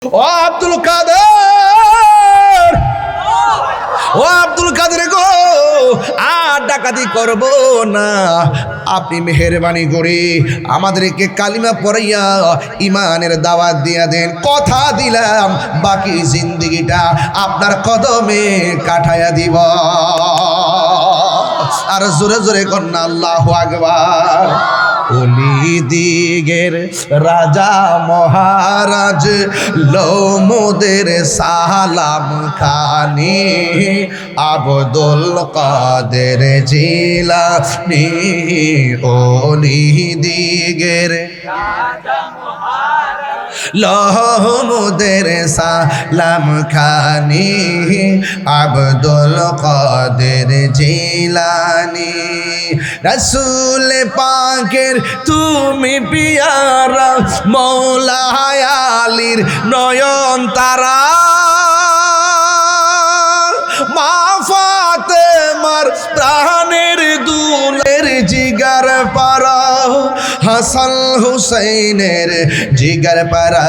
ও আব্দুল কাদের, ও আব্দুল কাদের গো, আর ডাকাতি করব না। আপনি মেহেরবানি করে আমাদেরকে কালিমা পড়াইয়া ইমানের দাওয়াত দিয়া দেন। কথা দিলাম বাকি জিন্দেগিটা আপনার কদমে কাটাইয়া দিব। আর জোরে জোরে কন্যা আল্লাহু আকবার। ওলি দিগের রাজা মহারাজ লোমদের সালাম খানি, আব্দুল কাদের জিলানী। ওলি দিগের লোমদের সালাম খানি, আব্দুল কাদের জিলানী। রসুল পাকের তুমি পিয়ারা, মৌলা আলীর নয়ন তারা, মা ফাতেমার প্রাণের দুলের জিগার পারা, হাসান হুসাইনের জিগার পারা।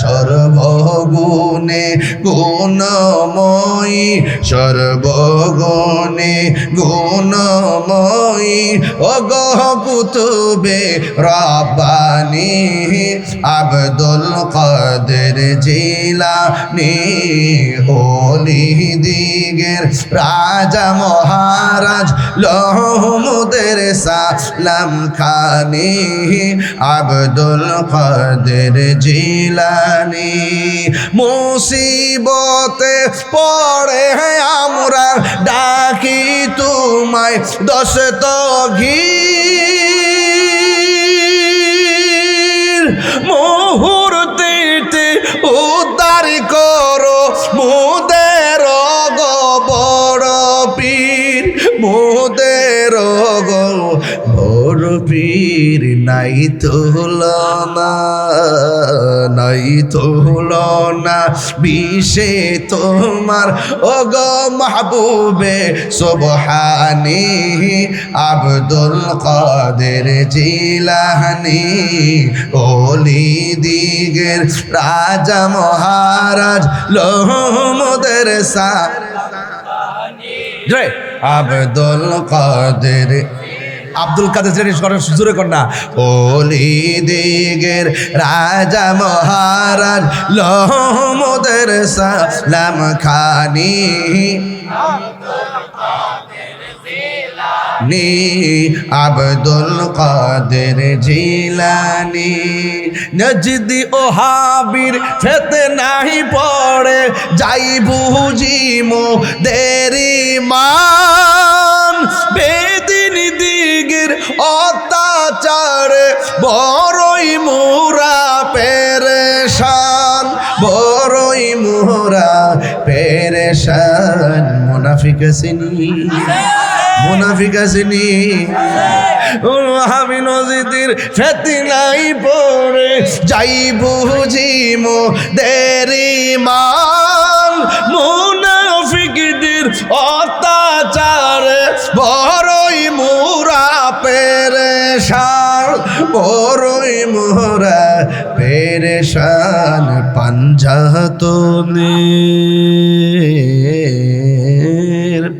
সর্বগুণে গুণময়ী, সর্বগুণে গুণময়ী, ও গো কুতুবে রব্বানী, আব্দুল কাদের জিলানী। ওলি দিগের রাজা মহারাজ লোমদের সালাম খানি, আব্দুল কাদের জিলানী। মুসিবতে পড়ে আমরা ডাকি তোমায় দস্তগীর, মুহূর্তে উদ্ধার করো মোদের গো বড় পীর, মোদের গো বড় পীর। নাই তুলনা, নাই তুলনা বিষে তোমার, ও গো মাহবুবে সুবহানী, আব্দুল কাদের জিলানী। ওলি দিগের রাজা মহারাজ লোমদের সালাম, আব্দুল কাদের, আব্দুল কাদের জোরে কন্যা। ওলি দিগের রাজা মহারাজ লোমদের সালাম খানি, আব্দুল কাদের জিলানী। নজদি ও হাবির ফেতে নাহি পড়ে, যাই বুঝি মোদেরি মান, বেদিন দিগের অত্যাচার বড়ই মোরা পেরেশান, বড়ই মোরা পেরেশান। মুনাফিক আসেনি, মুনাফিক আসেনি, আমি নজিদের ফেতনাই পড়ে যাই বুঝি মোদেরি মান, মুনাফিকদের অত্যাচার বড়ই মোরা পেরেশান, বড়ই মোরা পেরেশান।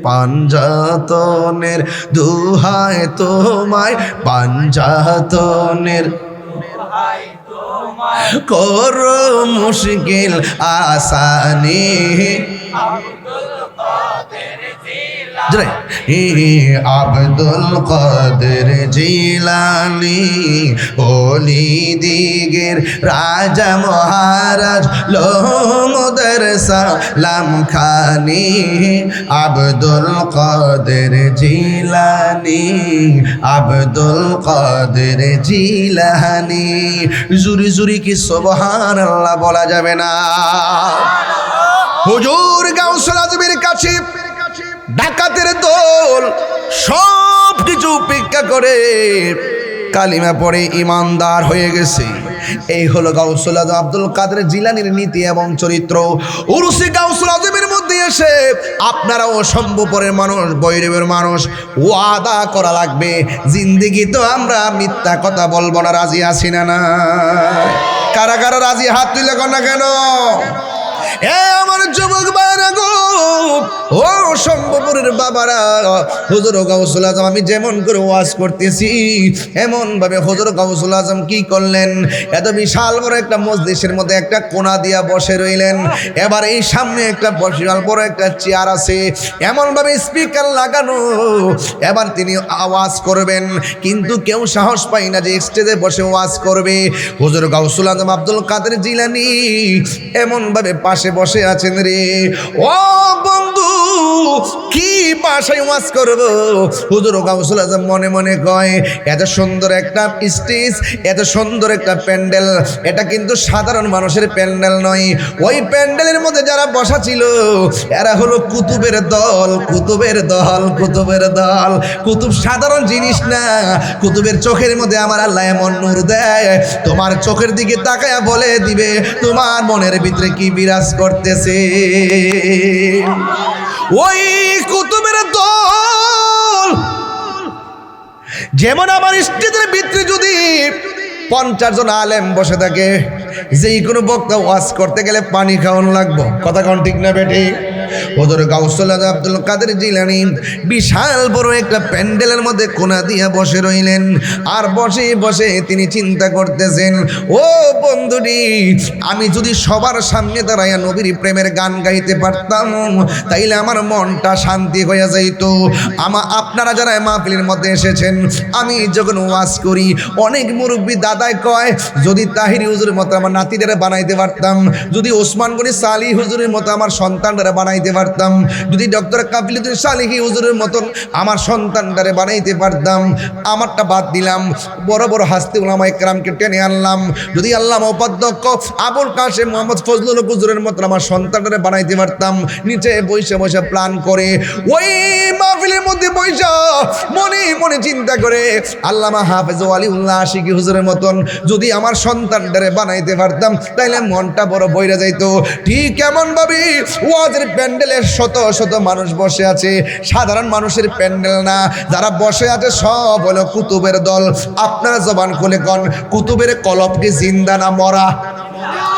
পাঞ্জাতনের দুহায় তোমায়, পাঞ্জাতনের করো মুশকিল আসানি, আব্দুল কাদের জিলানী। ওলি দিগের রাজা মহারাজ লোমদের সালাম খানি, আব্দুল কাদের জিলানী, আব্দুল কাদের জিলানী। জুরি জুরি কি সুবহানাল্লাহ বলা যাবে না? হুজুর গাউসুল আজমের কাছে ডাকাতের দল সব কিছু উপেক্ষা করে কালিমা পড়ে ইমানদার হয়ে গেছে। এই হলো গাউসুল আজম আব্দুল কাদের জিলানীর নীতি এবং চরিত্র। উরুসে গাউসুল আজমের মধ্যে এসে আপনারাও সম্ভবপরের মানুষ, বৈরবের মানুষ, ওয়াদা করা লাগবে জিন্দেগি তো আমরা মিথ্যা কথা বলবো না। রাজি আছি না? না কারা কারা রাজি হাত তুলে কর না কেন? এ আমার যুবক ভাইরা গো, ও শম্ভুপুরের বাবারা, হুজুর গাউসুল আজম আমি যেমন করে ওয়াজ করতেছি এমন ভাবে হুজুর গাউসুল আজম কি করলেন, এত বিশাল বড় একটা মজলিসের মধ্যে একটা কোণা দিয়া বসে রইলেন। এবার এই সামনে একটা বিশাল বড় একটা চেয়ার আছে, এমন ভাবে স্পিকার লাগানো, এবার তিনি আওয়াজ করবেন, কিন্তু কেউ সাহস পায় না যে স্টেজে বসে ওয়াজ করবে। হুজুর গাউসুল আজম আব্দুল কাদের জিলানী এমন ভাবে পাশে বসে আছেন রে। ও বন্ধু, কি ভাষায় ওয়াজ করব? হুজুর গাউসুল আজম মনে মনে কয়, এত সুন্দর একটা স্টেজ, এত সুন্দর একটা প্যান্ডেল, এটা কিন্তু সাধারণ মানুষের প্যান্ডেল নয়। ওই প্যান্ডেলের মধ্যে যারা বসা ছিল এরা হলো কুতুবের দল, কুতুবের দল, কুতুবের দল। কুতুব সাধারণ জিনিস না, কুতুবের চোখের মধ্যে আমার আল্লাহ এমন নূর দেয়, তোমার চোখের দিকে তাকায়া বলে দিবে তোমার মনের ভিতরে কি বিরাজ করতেছে। ওই কুতুবের দল যেমন আমার স্টেজের ভিতরে যদি 50 জন আলেম বসে থাকে, যেই কোনো বক্তা ওয়াজ করতে গেলে পানি খাওয়ানো লাগবো, কথা কোন ঠিক না বেটি? হুজুর গাউসুল আজম আব্দুল কাদের জিলানী বিশাল বড় একটা প্যান্ডেলের মধ্যে কোণা দিয়া বসে রইলেন। আর বসে বসে তিনি চিন্তা করতেছেন, ও বন্ধুরি, আমি যদি সবার সামনে দাঁড়াইয়া নবীর প্রেমের গান গাইতে পারতাম তাইলে আমার মনটা শান্তি হয়ে যাইত। আপনারা যারা মাহফিলের মধ্যে এসেছেন, আমি যখন ওয়াজ করি অনেক মুরব্বী দাদাই কয়, যদি তাহিরি হুজুরের মতো আমার নাতিদের বানাইতে পারতাম, যদি ওসমান গনি সালি হুজুরের মতো আমার সন্তানরা বানাইতে পারতাম, যদি ডক্টর কাফিলুদ্দিন সালিহি হুজুরের মতন আমার সন্তানটারে বানাইতে পারতাম। আমারটা বাদ দিলাম, বড় বড় হাস্তি উলামা ইকরামকে টেনে আনলাম, যদি আল্লামা উপাধ্যক্ষ আবুল কাশেম মোহাম্মদ ফজলুল হুজুরের মতন আমার সন্তানটারে বানাইতে পারতাম। নিচে বসে বসে প্ল্যান করে ওই মাহফিলের মধ্যে বসে মনে মনে চিন্তা করে, আল্লামা হাফেজ ওয়ালিউল্লাহ আশিকি হুজুরের মতন যদি আমার সন্তানটারে বানাইতে পারতাম তাইলে মনটা বড় বইরা যাইতো। ঠিক এমন ভাবে ওয়াজের প্যান্ডেলের শত শত মানুষ বসে আছে, সাধারণ মানুষের প্যান্ডেল না, যারা বসে আছে সব হলো কুতুবের দল। আপনারা জবান খুলে কন, কুতুবের কলব কি জিন্দা না মরা?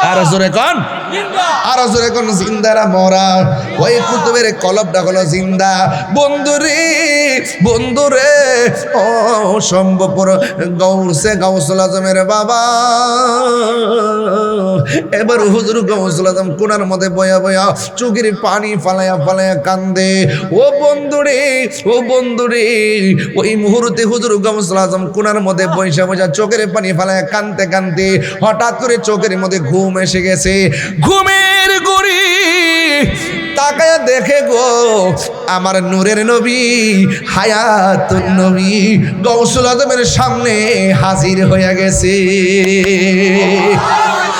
আরো জোরে কন, আরো জোরে কোন, জিন্দা না মরা? ওই কুতুবের কলবটা হলো জিন্দা। বন্ধুরে, বন্ধুরে, ও সম্ভবপুর গৌসে গাউসুল আজমের বাবা, এবার হুজুর গাউসুল আজম কোনার মধ্যে বয়া বয়া চোখের পানি ফালায়া ফালায়া কান্দে। ও বন্ধুরে, ও বন্ধুরে, ওই মুহূর্তে হুজুর গাউসুল আজম কোনার মধ্যে বসে বসে চোখের পানি ফালায়া কান্দতে কান্দতে হঠাৎ করে চোখের মধ্যে ঘুম এসে গেছে। ঘুমের গড়ি তাকায়া দেখে গো, আমার নূরের নবী হায়াতুন নবী গাউসুল আজমের সামনে হাজির হয়ে গেছে।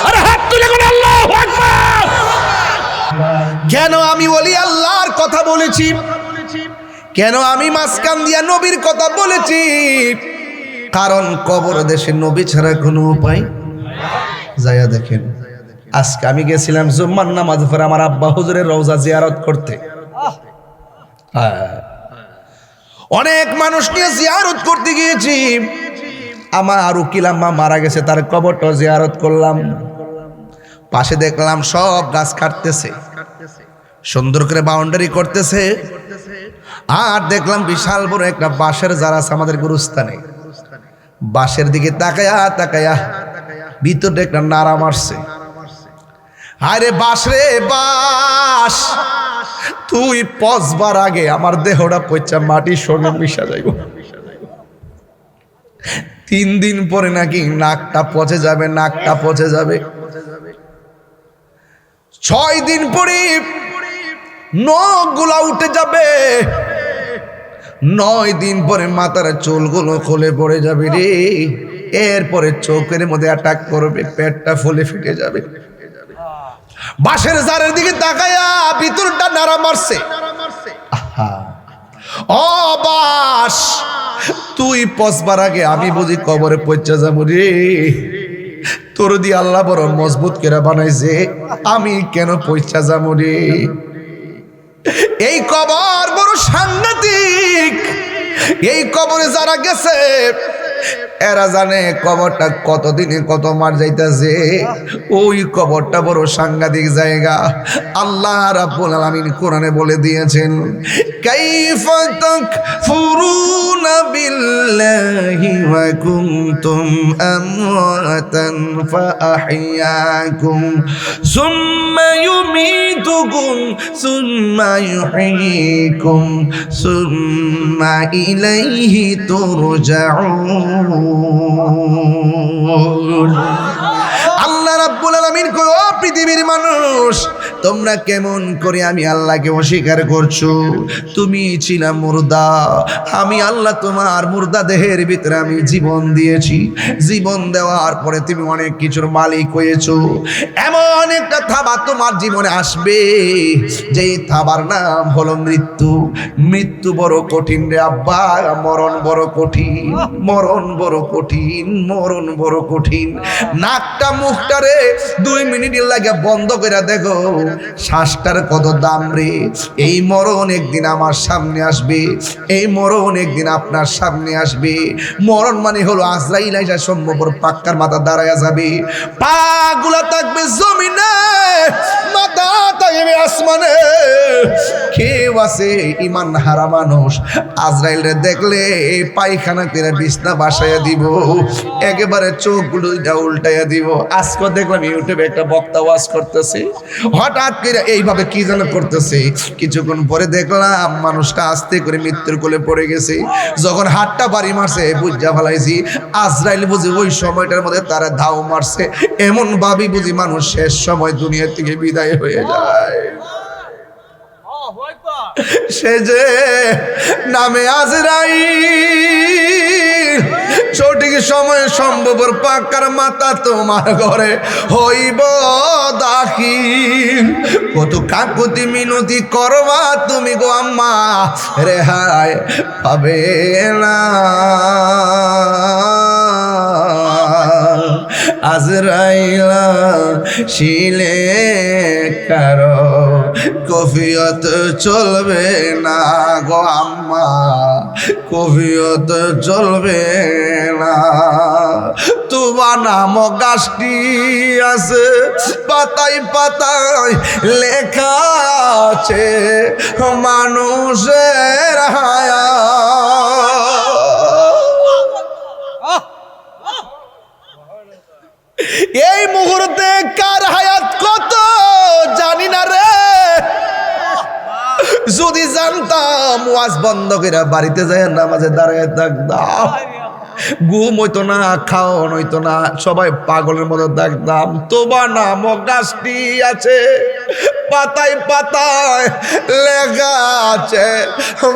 আরে হাত তুলে কোন আল্লাহু আকবার। কেন আমি ওলি আল্লাহর কথা বলেছি? কেন আমি মাসকান দিয়া নবীর কথা বলেছি? কারণ কবর দেশে নবী ছাড়া কোনো উপায়। যাইয়া দেখেন, আজকে আমি গেছিলাম জুম্মার নামাজ পড়ে আমার আব্বা হুজুরের রওজা জিয়ারত করতে। অনেক মানুষকে জিয়ারত করতে গিয়েছি। আমার উকিল আম্মা মারা গেছে, তার কবরটা জিয়ারত করলাম। পাশে দেখলাম সব গাছ কাটতেছে, সুন্দর করে বাউন্ডারি করতেছে। আর দেখলাম বিশাল বড় একটা বাঁশের জার আছে আমাদের গুরুস্থানে। বাঁশের দিকে তাকায়া তাকায়া ভিতরে একটা নাড়া মারছে। আরে বাঁশ রে বাঁশ, তুই পচবার আগে আমার দেহটা পচা মাটির সঙ্গে মিশা যাইব। 3 দিন পরে নাকি নাকটা পচে যাবে, নাকটা পচে যাবে। 6 দিন পরে নখগুলা উঠে যাবে। 9 দিন পরে মাথার চুলগুলো খুলে পড়ে যাবে রে। এরপরে চোখের মধ্যে অ্যাটাক করবে, পেটটা ফুলে ফেটে যাবে। বাঁশের জারের দিকে তাকায়া ভিতরটা নাড়া মারছে। ও বাঁশ, তুই পচবার আগে আমি বুঝি কবরে পচা যাবো রে। তোর দিয়ে আল্লাহ বড় মজবুত করে বানাইছে, আমি কেন পচা যাবো রে? এই কবর বড় সাংঘাতিক। এই কবরে যারা গেছে এরা জানে কবরটা কতদিনে কত মার যাইতেছে। ওই কবরটা বড় সাংঘাতিক জায়গা। আল্লাহ রাব্বুল আলামিন কোরআনে বলে দিয়েছেন, কাইফা তাকফুরুনা বিল্লাহি ওয়া কুনতুম আমওয়াতান ফাআহইয়াকুম সুম্মা ইউমীতুকুম সুম্মা ইউহয়ীকুম সুম্মা ইলাইহি তুরজাউন। আল্লাহ রাব্বুল আলামিন কয়, ও পৃথিবীর মানুষ, তোমরা কেমন করে আমি আল্লাহকে অস্বীকার করছো? তুমি ছিলা মুর্দা, আমি আল্লাহ তোমার মুর্দা দেহের ভিতরে আমি জীবন দিয়েছি। জীবন দেওয়ার পরে তুমি অনেক কিছুর মালিক হয়েছো। এমন একটা থাবা তোমার জীবনে আসবে যেই থাবার নাম হলো মৃত্যু। মৃত্যু বড় কঠিন রে আব্বা, মরণ বড় কঠিন, মরণ বড় কঠিন, মরণ বড় কঠিন। নাকটা মুখটারে 2 মিনিটের লাগে বন্ধ করে দেখো, শ্বাসটার কত দাম রে। এই মরণ একদিন আমার সামনে আসবে, এই মরণ একদিন আপনার সামনে আসবে। মরণ মানে হলো আজরাইল আইসা সম্ভবর পাক্কার মাথা দাঁড়ায়া যাবে, পা গুলা থাকবে জমিনে, মাথা থাকবে আসমানে। কেউ আছে ইমান হারা মানুষ, আজরাইল রে দেখলে পায়খানা করে বিছনা বাসাইয়া দিব, একেবারে চোখগুলো উল্টাইয়া দিব। আজকে দেখলাম ইউটিউবে একটা বক্তা ওয়াজ করতেছে, হঠাৎ করে এইভাবে কি যেন করতেছে। কিছুক্ষণ পরে দেখলাম মানুষটা আস্তে করে মৃত্যুর কোলে পড়ে গেছে। যখন হাতটা বাড়ি মারছে বুঝা ফেলাইছি আজরাইল বুঝি ওই সময়টার মধ্যে তারা ধাও মারছে। এমন ভাবি বুঝি মানুষ শেষ সময় দুনিয়া থেকে বিদায় হয়ে যায়। সে যে নামে আজরাইল, সঠিক সময়ে সম্ভবর পাকার মাথা তোমার ঘরে হইব দাখিল। কত কাকুতি মিনতি করবা তুমি গো আম্মা, রেহাই পাবে না। আজরাইলা শিলে কারো কফিয়ত চলবে না গো আম্মা, কফিয়ত চলবে না। তোমার নাম গাছটি আছে, পাতায় পাতায় লেখা আছে মানুষের হায়া। এই মুহূর্তে কার হায়াত কত জানি না রে। যদি জানতাম ওয়াজ বন্ধ করে বাড়িতে যায় নামাজে দাঁড়ায় থাকতাম, ঘুম হইতো না, খাওয়ান হইতো না, সবাই পাগলের মতো থাকতাম। তোমার নাম গাছটি আছে, পাতায় পাতায় লেখা আছে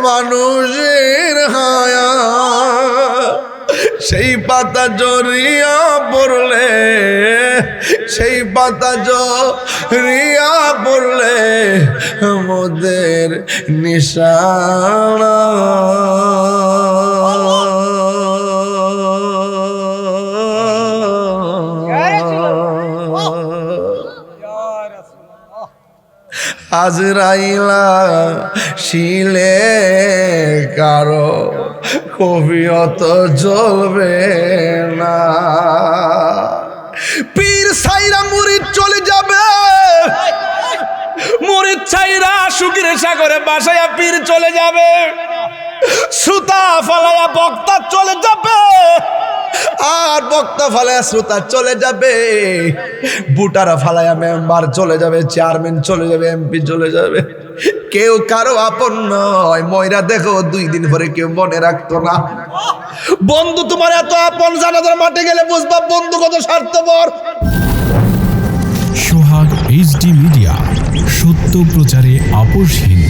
মানুষের হায়াত। সেই পাতা জড়িয়া পড়লে, সেই পাতা জড়িয়া পড়লে মোদের নিশানা। আজরাইলা শিলে কারো কবিয়ত জ্বলবে না। পীর সাইরা মুরিদ চলে যাবে, মুরিদ ছাইরা সুখের সাগরে বাসায়া পীর চলে যাবে, শ্রোতা ফালায়া বক্তা চলে যাবে, আর বক্তা ফালায়া শ্রোতা চলে যাবে, বুটারা ফালায়া মেম্বার চলে যাবে, চেয়ারম্যান চলে যাবে, এমপি চলে যাবে। কেউ কারো আপন নয়। ময়রা দেখো 2 দিন পরে কেউ মনে রাখতো না। বন্ধু তোমার এত আপন, জানাজার মাঠে গেলে বুঝবা বন্ধু কত স্বার্থপর। সোহাগ এইচডি মিডিয়া, সত্য প্রচারে আপোষহীন।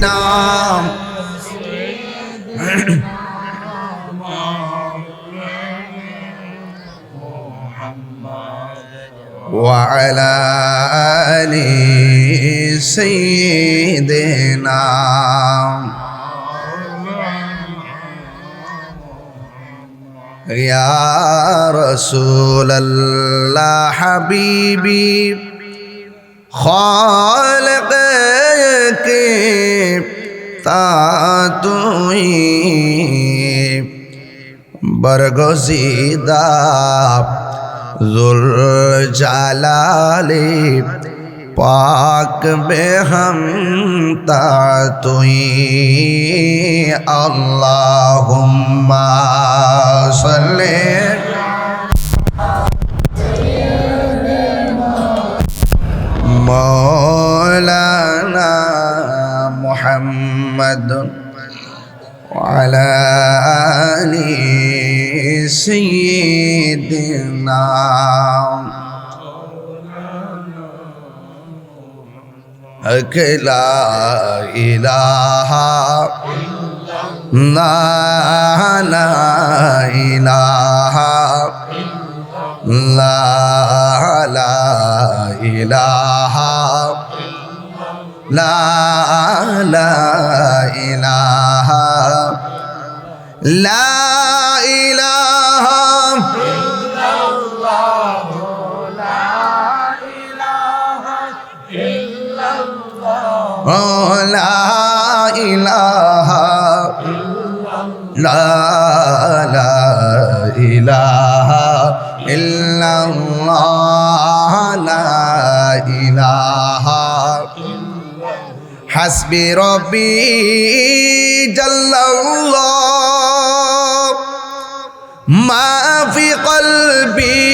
নাম وعلى آل سيدنا يا رسول الله حبيبي خالق کی تا توئی বরগজিদা জুল জালালি পাক বেহমতা তুই আল্লাহুম্মা সাল্লি মাওলানা মুহাম্মদ وعلى آل سيدنا لا إله لا إله لا إله لا إله لا إله إلا الله لا إله إلا الله لا إله لا إله إلا الله لا إله حسبي ربي جل الله ما في قلبي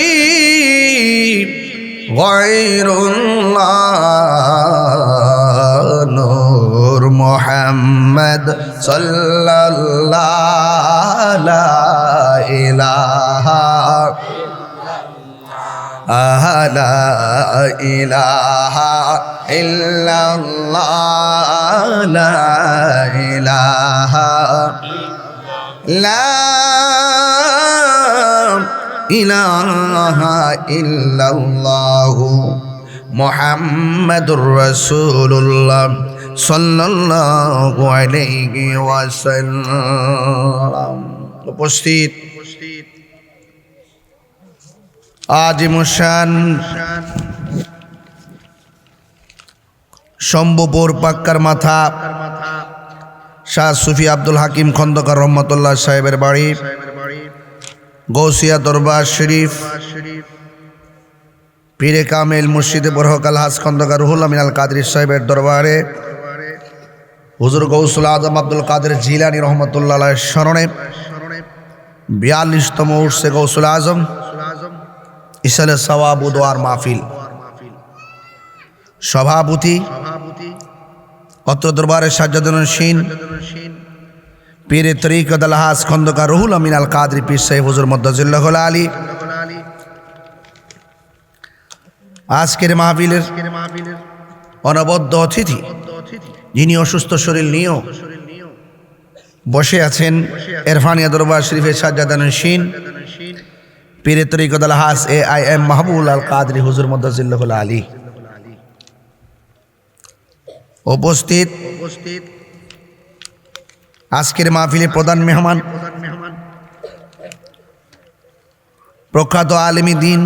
غير الله نور محمد صلى الله لا إله لا إله إلا الله لا إله لا إله إلا الله محمد رسول الله صلى الله عليه وسلم উপস্থিত আজিমুশান শম্ভুপুর পাক্কার মাথা শাহ সুফি আব্দুল হাকিম খন্দকার রহমতুল্লাহ সাহেবের বাড়ি গৌসিয়া দরবার শরীফ পীরে কামেল মুর্শিদে বরহকাল হাস খন্দকার রুহুল আমিন আল কাদরি সাহেবের দরবারে হুজুর গৌসুল আজম আব্দুল কাদের জিলানী রহমতুল্লাহ স্মরণে 42তম উর্সে গৌসুল আজম ইসালে সওয়াব ও দোয়ার মাহফিল সভাপতি অত্র দরবারের সাজ্জাদুন্নশীন পীরে তরিকত আল হাস খন্দকার রুহুল আমিন আল কাদরি পীর সাহেব হুজুর মদ্দাজিল্লাহ আলী। আজকের মাহফিলের অনবদ্য অতিথি যিনি অসুস্থ শরীর নিয়েও বসে আছেন এরফানিয়া দরবার শরীফের সাজ্জাদুন্নশীন পীরে তরিকত আল হাস AIM মাহবুব আল কাদরি হুজুর মদ্দাজিল্লাহ আলী। উপস্থিত আজকের মাহফিলে প্রধান মেহমান প্রখ্যাত আলেমী দ্বীন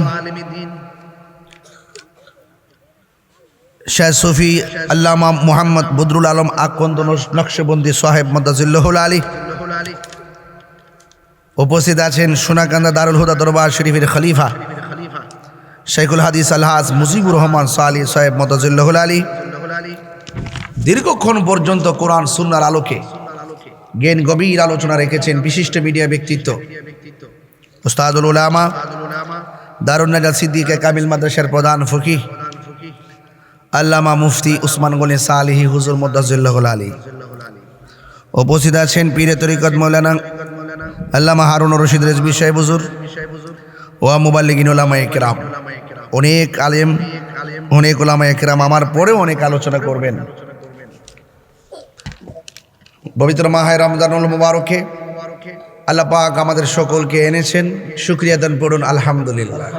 শাহ সুফি আল্লামা মুহাম্মদ বদরুল আলম আকন্দ নকশবন্দি সাহেব মদ্দাজিল্লাহ আলী। উপস্থিত আছেন সোনাকান্দা দারুল হুদা দরবার শরীফের খলিফা শেখুল হাদিস আলহাজ মুজিবুর রহমান সালি সাহেব মদ্দাজিল্লাহ আলী। দীর্ঘক্ষণ পর্যন্ত কোরআন সুন্নাহর আলোকে জ্ঞান গভীর আলোচনা রেখেছেন বিশিষ্ট মিডিয়া ব্যক্তিত্ব উস্তাদুল উলামা দারুন নাজাত সিদ্দিকে কামিল মাদ্রাসার প্রধান ফকিহ আল্লামা মুফতি উসমান গনি সালিহি হুজুর মদ্দাজিল্লাহ আলী। উপস্থিত আছেন পীরে তরিকত মৌলানা আল্লামা হারুন রশিদ রেজভী সাহেব হুজুর ও মুবাল্লিগিন উলামায়ে কেরাম। অনেক আলেম অনেক উলামায়ে কেরাম আমার পরেও অনেক আলোচনা করবেন। পবিত্র মাহে রমজানুল মুবারকে আল্লাহ পাক আমাদের সকলকে এনেছেন, শুকরিয়া দান পড়ুন আলহামদুলিল্লাহ।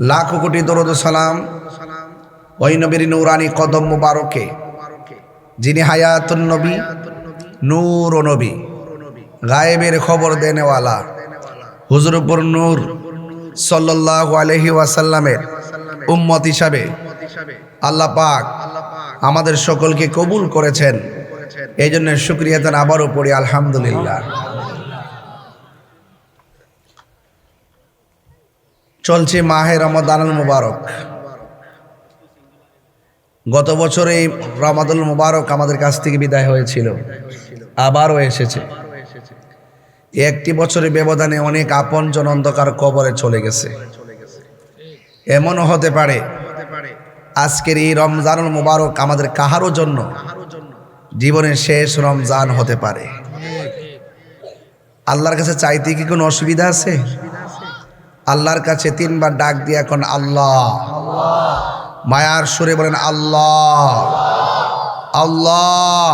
লাখো কোটি দরুদ ও সালাম ওই নবীর নূরানি কদম মুবারকে যিনি হায়াতুন নবী নূর ও নবী গায়েবের খবর দেনেওয়ালা হুজুরপুর নূর সাল্লাল্লাহু আলাইহি ওয়াসাল্লামের উম্মত হিসাবে আল্লাহ পাক আমাদের সকলকে কবুল করেছেন। এই জন্য শুকরিয়া দান আবারও পড়ি আলহামদুলিল্লাহ। চলছে মাহে রমাদানুল মুবারক। গত বছর এই রমাদানুল মুবারক আমাদের কাছ থেকে বিদায় হয়েছিল, আবারও এসেছে। একটি বছরের ব্যবধানে অনেক আপনজন অন্ধকার কবরে চলে গেছে। এমনও হতে পারে আজকের এই রমজানুল মুবারক আমাদের কাহারও জন্য জীবনের শেষ রমজান হতে পারে। আল্লাহর কাছে চাইতে কি কোনো অসুবিধা আছে? আল্লাহর কাছে 3 বার ডাক দিয়ে এখন আল্লাহ, মায়ার সুরে বলেন আল্লাহ আল্লাহ।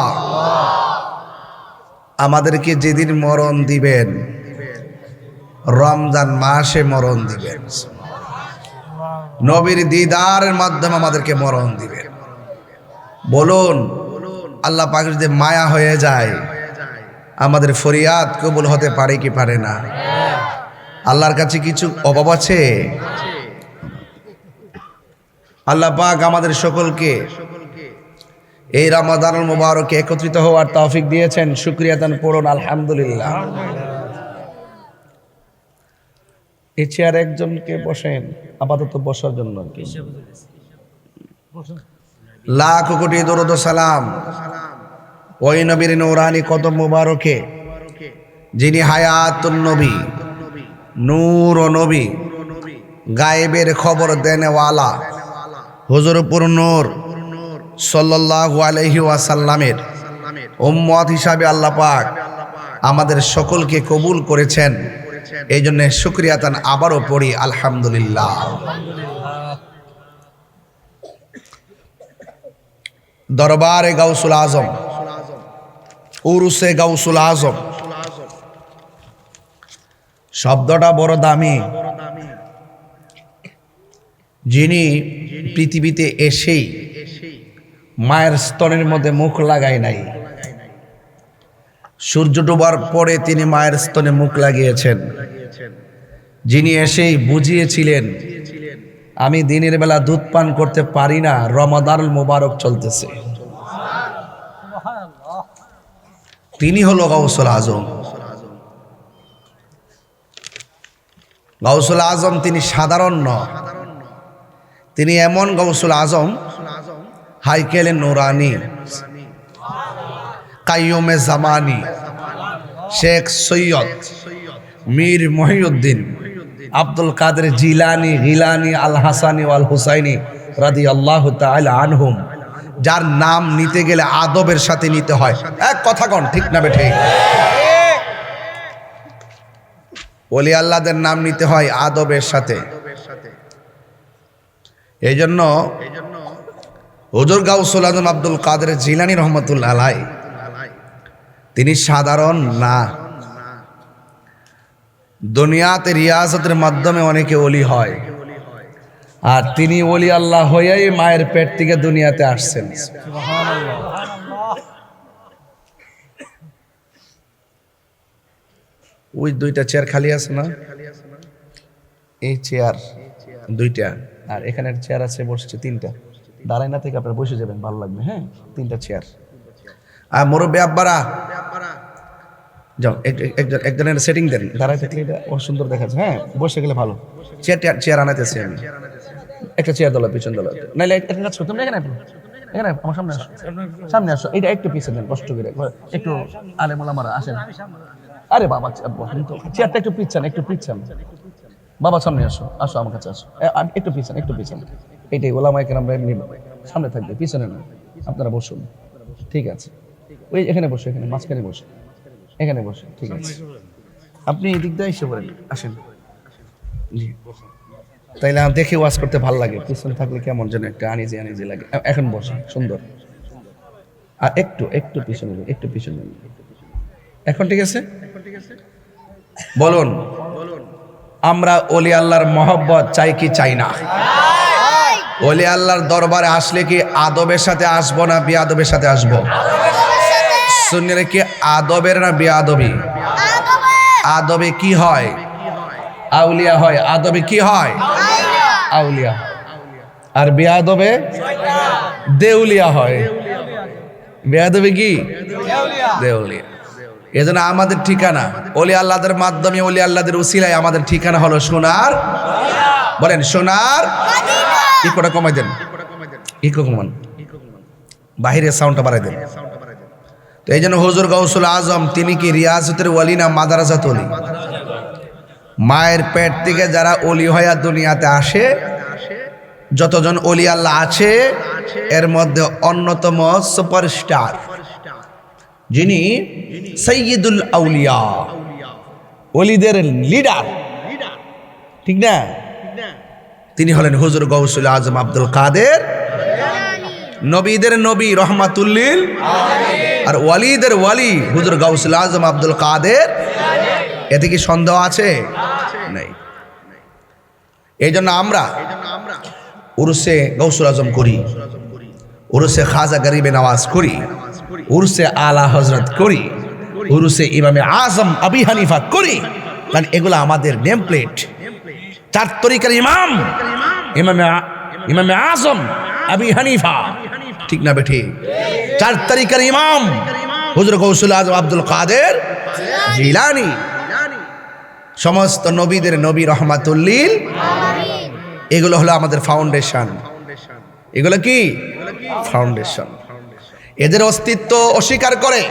আমাদেরকে যেদিন মরণ দিবেন রমজান মাসে মরণ দিবেন, নবীর দিদারের মাধ্যমে আমাদেরকে মরণ দিবেন। বলুন আল্লাহ পাক যদি মায়া হয়ে যায় আমাদের ফরিয়াদ কবুল হতে পারে কি পারে না? আল্লাহর কাছে কিছু অভাব আছে? আল্লাহ পাক আমাদের সকলকে এই রমাদানুল মুবারকে একত্রিত হওয়ার তৌফিক দিয়েছেন। শুকরিয়া দান পড়ুন আলহামদুলিল্লাহ। এই চেয়ার একজনকে বসেন আপাতত বসার জন্য। লাখ কোটি দরুদ ও সালাম ওই নবীর নূরানি কদম মুবারকে, যিনি হায়াতুন নবী, নূর ও নবী, গায়েবের খবর দেনেওয়ালা হুজুরপুর নূর সাল্লাল্লাহু আলাইহি ওয়াসাল্লামের উম্মত হিসাবে আল্লাহ পাক আমাদের সকলকে কবুল করেছেন। এই জন্য শুকরিয়া তান আবারও পড়ি আলহামদুলিল্লাহ। দরবারে গাউসুল আজম, উরুসে গাউসুল আজম শব্দটা বড় দামি। যিনি পৃথিবীতে এসেই মায়ের স্তনের মধ্যে মুখ লাগায় নাই, সূর্য ডোবার পরে তিনি মায়ের স্তনে মুখ লাগিয়েছেন। যিনি এসেই বুঝিয়েছিলেন আমি দিনের বেলা দুধ পান করতে পারি না, রমাদানুল মুবারক চলতেছে, তিনি হলো গাউসুল আজম। গাউসুল আজম তিনি সাধারণ নয়, তিনি এমন গাউসুল আজম হাইকেলে নুরানি, কাইয়ুমে জামানি, শেখ সৈয়দ মীর মহিউদ্দিন আব্দুল কাদের জিলানি, গিলানি, আল হাসানি ওয়াল হুসাইনি রাদিয়াল্লাহু তাআলা আনহুম, যার নাম নিতে গেলে আদবের সাথে নিতে হয়। এক কথা কন ঠিক না বেঠে? ওলি আল্লাহদের নাম নিতে হয় আদবের সাথে। এই জন্য হুজুর গাউসুল আজম আব্দুল কাদের জিলানী রহমতুল্লাহ আলাইহ তিনি সাধারণ না। দুনিয়াতে রিয়াজতের মাধ্যমে অনেকে ওলি হয়, আর তিনি ওলি আল্লাহ হয়েই মায়ের পেট থেকে দুনিয়াতে আসছেন। ওই 2টা চেয়ার খালি আছে না? এই চেয়ার 2টা, আর এখানে চেয়ার আছে বসছে 3টা। দাঁড়ায় না থেকে আপনারা বসে যাবেন, ভালো লাগবে। হ্যাঁ, 3টা চেয়ার। আর মুরব্বী আব্বারা যাও, একজনের সেটিং দেন, দাঁড়ায় থাকলে এটা সুন্দর দেখাচ্ছে। হ্যাঁ, বসে গেলে ভালো। চেয়ার আনাতেছি আমি, একটা চেয়ার দলা পিছন দলা, নাইলে একটা কাজ করো, তুমি এখানে আমার সামনে আসো, সামনে আসো। এটা একটু পিছনে দেন, কষ্ট করে একটু, আলে মোলামারা আসেন। আরে বাবা চেয়ারটা একটু পিছান, একটু পিছান। বাবা সামনে আসো, আসো আমার কাছে আসো, একটু পিছান, একটু পিছান। এইটাই ওলামায়ে কেরাম এমনি সামনে থাকবে, পিছনে না। আপনারা বসুন, ঠিক আছে। ওই এখানে বসে, এখানে মাঝখানে বসে, এখানে বসে, ঠিক আছে। আপনি এদিক দিয়ে এসে পড়েন, আসেন। জি, তাইলে দেখে ওয়াজ করতে ভালো লাগে। পিছনে থাকলে কেমন যেন একটা আনিজি আনিজি লাগে। এখন বসে, সুন্দর। আর একটু পিছনে, একটু পিছনে। এখন ঠিক আছে? বলুন, আমরা ওলি আল্লাহর মহব্বত চাই কি চাই না? ওলি আল্লাহর দরবারে আসলে কি আদবের সাথে আসবো না বেয়াদবের সাথে আসবো? শুনলে কি আদবের না বেয়াদবি? আদবে কি হয়? আউলিয়া হয়। আদবে কি হয়? আউলিয়া। আর বেয়াদবে দেউলিয়া হয়। বেয়াদবে কি? দেউলিয়া। এজন্য আমাদের ঠিকানা ওলি আল্লাহদের মাধ্যমে, ওলি আল্লাহদের উসিলায় আমাদের ঠিকানা হলো সোনার। বলেন সোনার ইকোটা কমাই দেন, ইকো কমান, বাহিরের সাউন্ডটা বাড়াই দেন। তো এই জন্য হুজুর গাউসুল আজম তিনি কি রিয়াজতের ওয়ালি না মাদারাসাত ওলি? মায়ের পেট থেকে যারা ওলি হইয়া দুনিয়াতে আসে, যতজন ওলি আল্লাহ আছে এর মধ্যে অন্যতম সুপারস্টার যিনি সাইয়্যিদুল আউলিয়া, ওলিদের লিডার, ঠিক না? তিনি হলেন হুজুর গাউসুল আজম আব্দুল কাদের, নবীদের নবী রহমাতুল্লিল আর ওয়ালিদের ওয়ালি হুজুর গাউসুল আজম আব্দুল কাদের। এতে কি সন্দেহ আছে? নেই। এই জন্য আমরা উরুসে গাউসুল আজম করি, উরুসে খাজা গরিবে নওয়াজ করি, উরুসে আলা হজরত করি, উরুসে ইমামে আজম আবি হানিফা করি, কারণ এগুলো আমাদের নেম প্লেট। 4 তরিকার ইমাম, ইমামে আজম আবি হানিফা, ঠিক না বেঠি? 4 তরিকার ইমাম হুজুর গাউসুল আজম আব্দুল কাদের জিলানী, সমস্ত নবীদের নবী রহমাতুল্লিল। এগুলো হলো আমাদের ফাউন্ডেশন। এগুলো কি ফাউন্ডেশন? এদের অস্তিত্ব অস্বীকার করে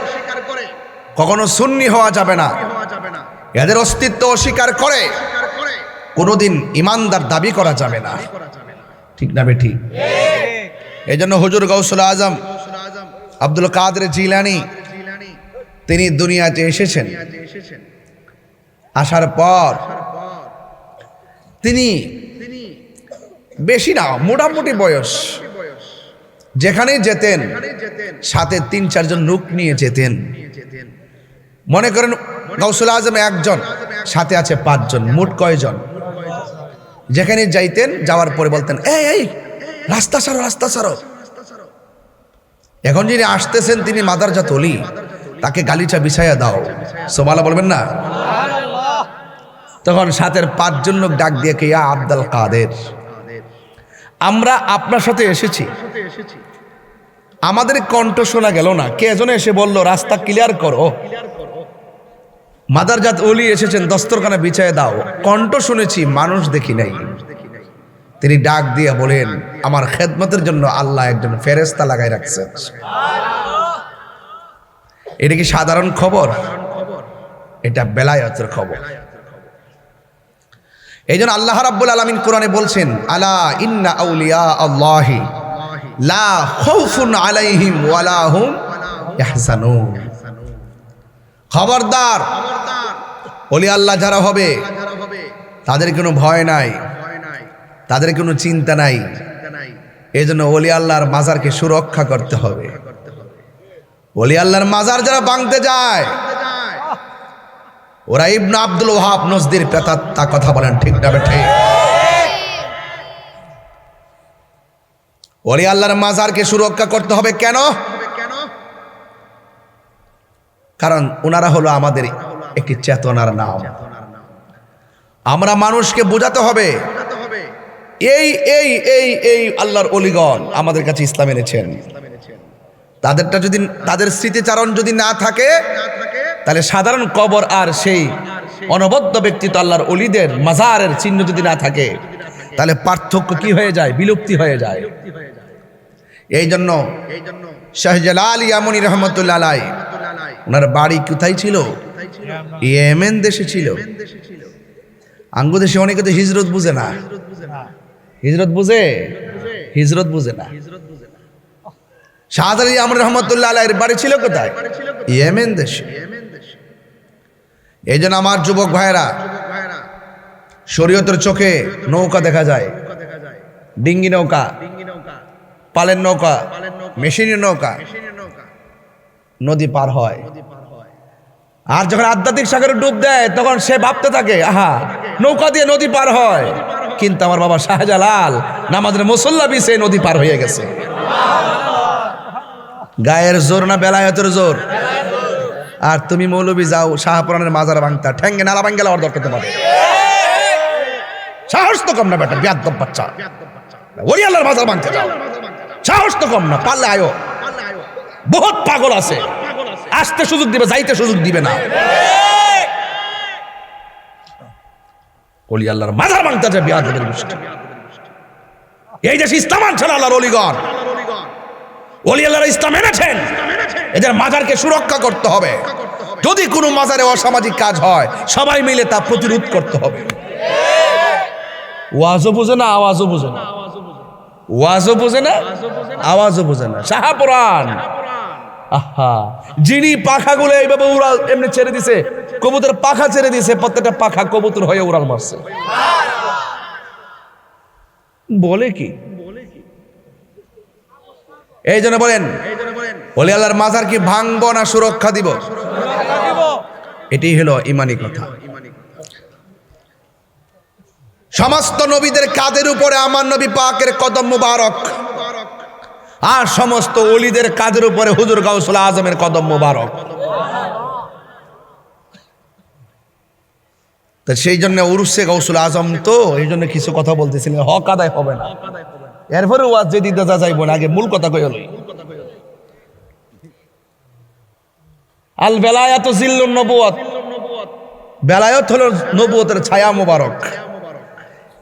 কখনো সুন্নি হওয়া যাবে না। এদের অস্তিত্ব অস্বীকার করে কোনোদিন ইমানদার দাবি করা যাবে না, ঠিক না বেঠি? এই জন্য হুজুর গাউসুল আজম আব্দুল কাদের জিলানী তিনি দুনিয়াতে এসেছেন। আসার পর তিনি বেশি না, মোটামুটি বয়স, যেখানেই যেতেন সাথে 3-4 জন লোক নিয়ে যেতেন। মনে করেন গাউসুল আজম একজন, সাথে আছে 5 জন, মোট কয়জন? যেখানে যাইতেন যাওয়ার পরে বলতেন এই রাস্তা ছাড়ো, রাস্তা ছাড়ো। এখন যিনি আসতেছেন তিনি মাদারজাত ওলি, তাকে গালিচা বিছাইয়া দাও, সুবহানাল্লাহ বলবেন না? তখন সাথের 5 জন লোক ডাক দিয়ে কে, ইয়া আব্দুল কাদের, আমরা আপনার সাথে এসেছি, আমাদের কণ্ঠ শোনা গেল না, কে একজন এসে বলল রাস্তা ক্লিয়ার করো, মাদারজাত ওলি এসেছেন, দস্তরখানা বিছাইয়া দাও। কণ্ঠ শুনেছি, মানুষ দেখি নাই। তিনি ডাক দিয়ে বলেন আমার খেদমতের জন্য আল্লাহ একজন ফেরেশতা লাগাই রাখছেন। এটা কি সাধারণ খবর? এটা বেলায়েতের খবর। এই জন্য আল্লাহ রাব্বুল আলামিন কোরআনে বলছেন, আলা ইন্না আউলিয়া আল্লাহি লা খাউফুন আলাইহিম ওয়ালা হুম ইয়াহজানুন। খবরদার, ওলি আল্লাহ যারা হবে তাদের কোনো ভয় নাই, তাদের কোনো চিন্তা নাই। এই জন্য ওলি আল্লাহর মাজারকে সুরক্ষা করতে হবে। ওলি আল্লাহর মাজার যারা ভাঙতে যায় ওরা ইবনে আব্দুল ওয়াহাব নজদির প্রেতাত্মা, কথা বলেন ঠিক না ঠিক? ওলি আল্লাহর মাজারকে সুরক্ষা করতে হবে কেন? কারণ ওনারা হলো আমাদের একটি চেতনার নাম। আমরা মানুষকে বোঝাতে হবে এই এই এই এই আল্লাহর ওলিগণ আমাদের কাছে ইসলাম এনেছেন। তাদেরটা যদি, তাদের স্মৃতিচারণ যদি না থাকে, তাহলে সাধারণ কবর আর সেই অনবদ্য ব্যক্তিত্ব আল্লাহর ওলিদের মাজারের চিহ্ন যদি না থাকে, তাহলে পার্থক্য কি হয়ে যায়? বিলুপ্তি হয়ে যায়। এই জন্য শাহজালাল ইয়ামানি রহমতুল্লাহ আলাইহি, ওনার বাড়ি কোথায় ছিল? ইয়েমেন দেশে ছিল। আঙ্গু দেশে অনেকে তো হিজরত বুঝে না। হিজরত বুঝে? হিজরত বুঝে না। শাহজালাল ইয়ামানি রহমতুল্লাহ আলাইহির বাড়ি ছিল কোথায়? ইয়েমেন দেশে। এই জন্য আমার যুবক ভাইয়েরা, শরীয়তের চোখে নৌকা দেখা যায়, ডিঙ্গি নৌকা, পালের নৌকা, মেশিনের নৌকা, নদী পার হয়। আর যখন আধ্যাত্মিক সাগরে ডুব দেয় তখন সে ভাবতে থাকে আহা নৌকা দিয়ে নদী পার হয়, কিন্তু আমার বাবা শাহজালাল নামাজের মুসল্লা বিছে নদী পার হয়ে গেছে। গায়ের জোর না বেলায়েতের জোর? আর তুমি মৌলবি যাও শাহপুরানের মাজার ভাঙতা, ঠ্যাঙ্গে নালা ভাঙ্গেলা ওর দরকার তোমার সাহস তো কম না বেটা, বেয়াদব বাচ্চা, ওই আল্লাহর মাজার ভাঙতে যাও, সাহস তো কম না, পারলে আয়ো। বহুত পাগল আছে, আসতে সুযোগ দিবে, যাইতে সুযোগ দিবে না। ওলি আল্লাহর মাজার ভাঙতে যায় বিয়াদবের গোষ্ঠী। এই দেশে ইসলাম আনছেন আল্লাহর অলিগণ, ওলি আল্লাহরা ইসলাম এনেছেন, এদের মাজারকে সুরক্ষা করতে হবে। যদি কোনো মাজারে অসামাজিক কাজ হয় সবাই মিলে তা প্রতিরোধ করতে হবে। ওয়াজও বোঝে না, আওয়াজও বোঝে না, ওয়াজও বোঝে না, আওয়াজও বোঝে না। শাহপুরান আহা, যিনি পাখাগুলো এইভাবে উড়াল এমনি ছেড়ে দিছে, কবুতর পাখা ছেড়ে দিছে, প্রত্যেকটা পাখা কবুতর হয়ে উড়াল মারছে। বলে কি? এই জন্য বলেন ওলি আল্লাহর মাজার কি ভাঙবো না সুরক্ষা দিব? এটাই হলো ইমানি কথা। সমস্ত নবীদের কাঁধের উপরে আমার নবী পাকের কদম মুবারক, আর সমস্ত ওলিদের কাঁধের উপরে হুজুর গাউসুল আজমের কদম মুবারক। তো সেই জন্য উরুসে গাউসুল আজম, তো এই জন্য কিছু কথা বলতেছিলেন, হক আদায় হবে না, এরপরে ওয়াজ যে দিতে যা যাইব না, আগে মূল কথা কই হলো। আল বেলায়াত জিল্লুন নবুয়ত, বেলায়ত হলো নবুয়তের ছায়া মোবারক।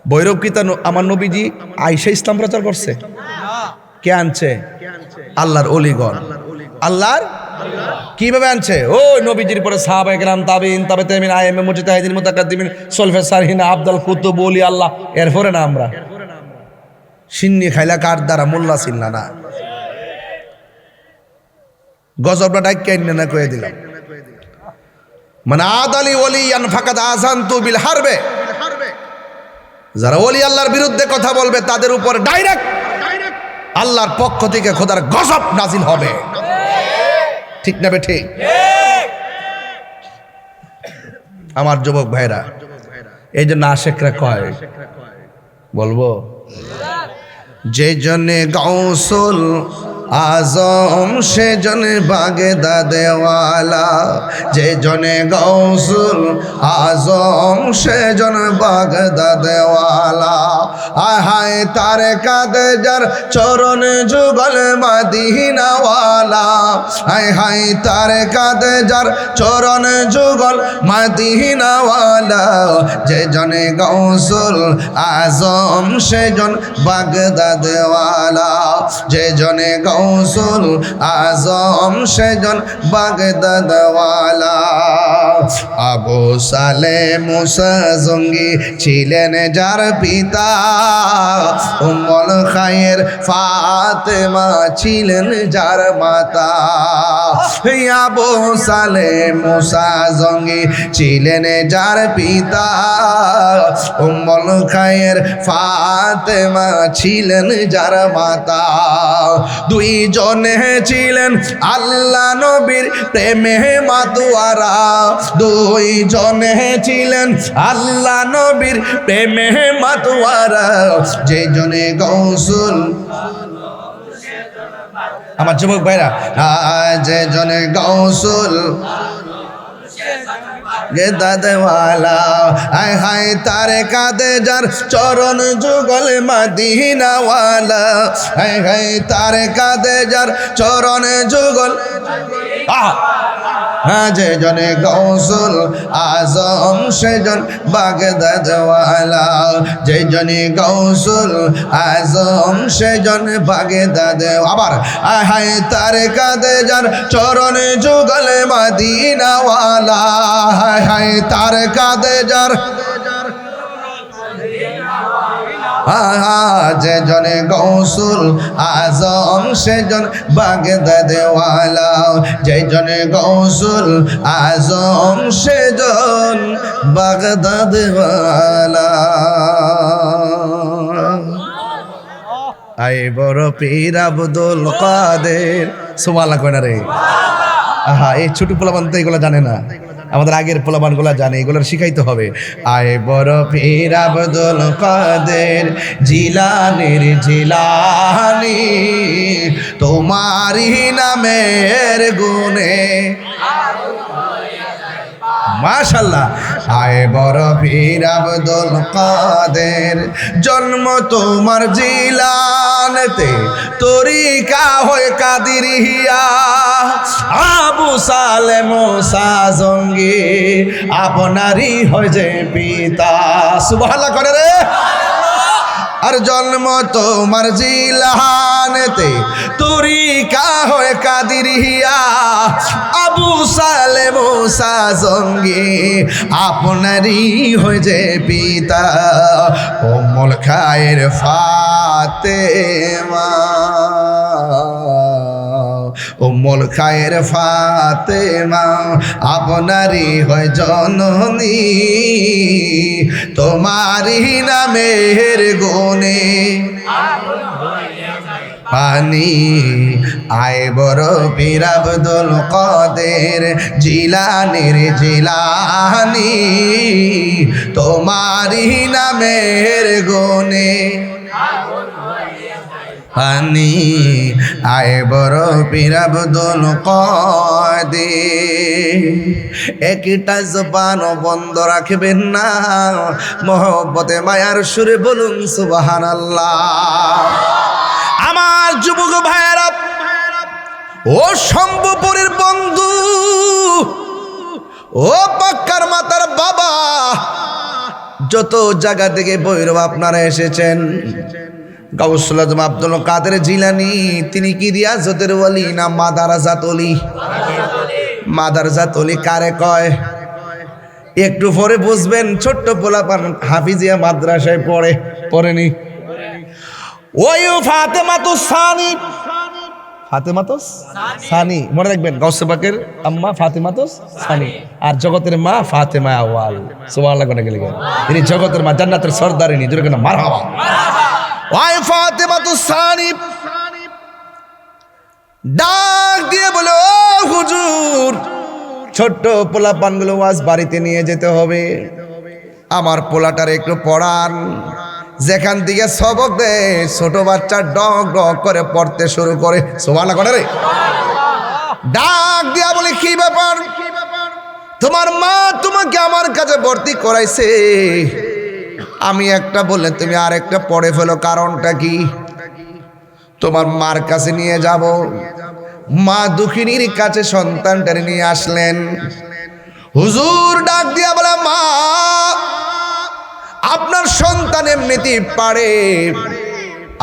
ভৈরব কিতা আমার নবীজি আয়েশা ইসলাম প্রচার করছে? কে আনছে? আল্লাহর ওলিগণ। আল্লাহর কিভাবে আনছে? ওই নবীজির পরে সাহাবায়ে কেরাম, তাবিঈন, তাবে তাবিঈন, আইএমএ, মুজতাহিদিন, মুতাকাদ্দিমিন, সলফে সারহিন, আব্দুল কুতুব, ওলি আল্লাহ। এরপরে না আমরা সিন্নি খাইলা কার দ্বারা মোল্লা ছিল্লা না, গজবটা ডাক্কা না কয়ে দিলাম। মানে আদালি ওলিয়ান ফাকাদ আযানতু বিল হারবে, যারা ওলি আল্লাহর বিরুদ্ধে কথা বলবে তাদের উপর ডাইরেক্ট আল্লাহর পক্ষ থেকে খোদার গজব নাজিল হবে। ঠিক না বে ঠিক? আমার যুবক ভাইরা, এই জন্য আশেকরা কয়, বলবো যে জনে গাউসুল আজম সে জনে বাগদা দেওয়ালা, যে জনে গাউসুল আজম সে জন বাগদা দেওয়ালা। আহায় তার কাঁধে যার চরণ যুগল মদিনাওয়ালা, হায় হায় তার কাঁধে যার চরণ যুগল মদিনাওয়ালা। যে জনে গাউসুল আজম সে জন বাগদা দেওয়ালা, যে জনে গাউসুল আজম সেজন বাগদাদওয়ালা। আবু সালে মুসা জঙ্গি ছিলেন যার পিতা, উম্মুল খায়ের ফাতেমা ছিলেন যার মাতা। আবু সালে মুসা জঙ্গি ছিলেন যার পিতা, উম্মুল খায়ের ফাতেমা ছিলেন যার মাতা। দুইজনে ছিলেন আল্লাহ নবীর প্রেমে মাতোয়ারা, দুইজনে ছিলেন আল্লাহ নবীর প্রেমে মাতোয়ারা। যে জনে গাউসুল, আমার যুবক ভাইরা, যে জনে গাউসুল গেদাদেওয়ালা, আয় হায় তার কাঁধে যার চরণ যুগল মদিনাওয়ালা, আয় হায় তার কাঁধে যার চরণ যুগল। যে জনে গাউসুল আজম সেজন বাগদাদওয়ালা, যে জনে গাউসুল আজম সেজন বাগদাদ। আবার আয় হায় তার কাঁধে যার চরণ যুগল মদিনাওয়ালা, হায় হায় তার কাঁধে যার, যে জনে গাউসুল আজম সেজন বাগদাদওয়ালা, যে জনে গাউসুল আজম সেজন বাগদাদওয়ালা। আই বড় পীর আব্দুল কাদের, সুবহানাল্লাহ কয় না রে? আহা, এই ছোট পোলাপান তো এগুলো জানে না, আমাদের আগের পোলাপান গুলা জানে, এগুলোর শিখাইতে হবে। আয় বড় পীর আব্দুল কাদের জিলানির জিলানি, তোমারই নামের গুণে, মাশাআল্লাহ। আয় বড় পীর আব্দুল কাদের, জন্ম তোমার জিলানি, জিলানেতে তরিকা হয় কাদিরিয়া আবু সালে মুসা জঙ্গি আপনারই হয় যে পিতা সুবহানাল্লাহ করে রে আর জন্ম তোমার জিলানেতে তরিকা হয় কাদিরিয়া আবু সালে মুসা জঙ্গি আপনারই হয় যে পিতা উম্মুল খায়ের ফাতেমা উম্মুল খায়ের ফাতেমা আপনারই হয় জননী তোমারই নামের গুণে পানি আয় বড় পীর আব্দুল কাদের জিলানির জিলানি তোমারই নামের গুণে পানি আয় বড় পীর আব্দুল কাদের একটা জবান বন্ধ রাখবেন না মহব্বতে মায়ার সুরে বলুন সুবহানাল্লাহ আমার যুবক ভাইয়েরা ও শম্ভুপুরের বন্ধু ও পাক্কার মাতার বাবা যত জায়গা থেকে ভৈরব আপনারা এসেছেন গাউসুল আজম আব্দুল কাদের জিলানী তিনি কি রিয়াজতের ওলি না মাদারাজাত ওলি মাদারাজাত ওলি কারে কয় একটু পরে বুঝবেন ছোট্ট পোলাপান হাফিজিয়া মাদ্রাসায় পড়েনি ওই ফাতেমাতুস সানি ফাতেমাতুস সানি মনে রাখবেন গাউসে পাকের আম্মা ফাতেমাতুস সানি আর জগতের মা ফাতেমা আওয়াল সুবহানাল্লাহ কোনে গেলে তিনি জগতের মা জান্নাতের সরদারিনী জোরে কেন মারহাবা ওই ফাতেমাতুস সানি ডাক দিয়ে বলে ও হুজুর ছোট্ট পোলাপানগুলো ওয়াজ বাড়িতে নিয়ে যেতে হবে আমার পোলাটার একটু পড়ান যেখান থেকে সবক দেয় ছোট বাচ্চা ডগ ডগ করে পড়তে শুরু করে সুবহানাল্লাহ করে রে ডাক দিয়া বলে কি ব্যাপার তোমার মা তোমাকে আমার কাছে ভর্তি করাইছে আমি একটা বললে তুমি আরেকটা পড়ে ফেলো কারণটা কি তোমার মার কাছে নিয়ে যাব মা দুঃখিনীর কাছে সন্তানটারে নিয়ে আসলেন হুজুর ডাক দিয়া বলে মা আপনার সন্তান এমনিতেই পারে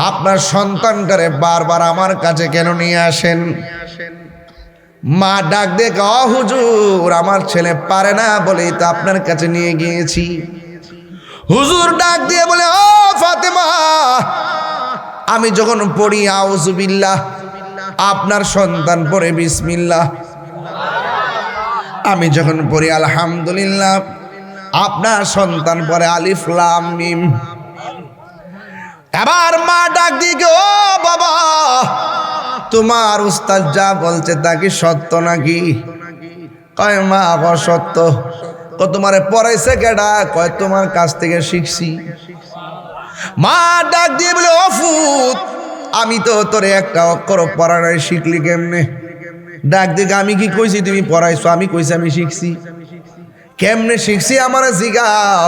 আপনার সন্তানটারে বারবার আমার কাছে কেন নিয়ে আসেন মা ডাক দিয়ে ও হুজুর আমার ছেলে পারে না বলেই তো আপনার কাছে নিয়ে গিয়েছি হুজুর ডাক দিয়ে বলে ও ফাতেমা আমি যখন পড়ি আউযুবিল্লাহ আপনার সন্তান পড়ে বিসমিল্লাহ আমি যখন পড়ি আলহামদুলিল্লাহ আপনার সন্তান পড়ে আলিফ লাম মিম এবার মা ডাক দিয়ে ও বাবা তোমার উস্তাদ যা বলছে তা কি সত্য নাকি কয় মা আবার সত্য তোমারে পড়াইছে কেডা কয় তোমার কাছ থেকে শিখছি মা ডাক দিয়ে বলে ও ফুত আমি তো তোরে একটা অক্ষর পড়ানোর শিখলি কেমনে ডাক দিকে আমি কি কইছি তুমি পড়াইছো আমি কইছি আমি শিখছি কেমনে শিখছি আমার জিগাও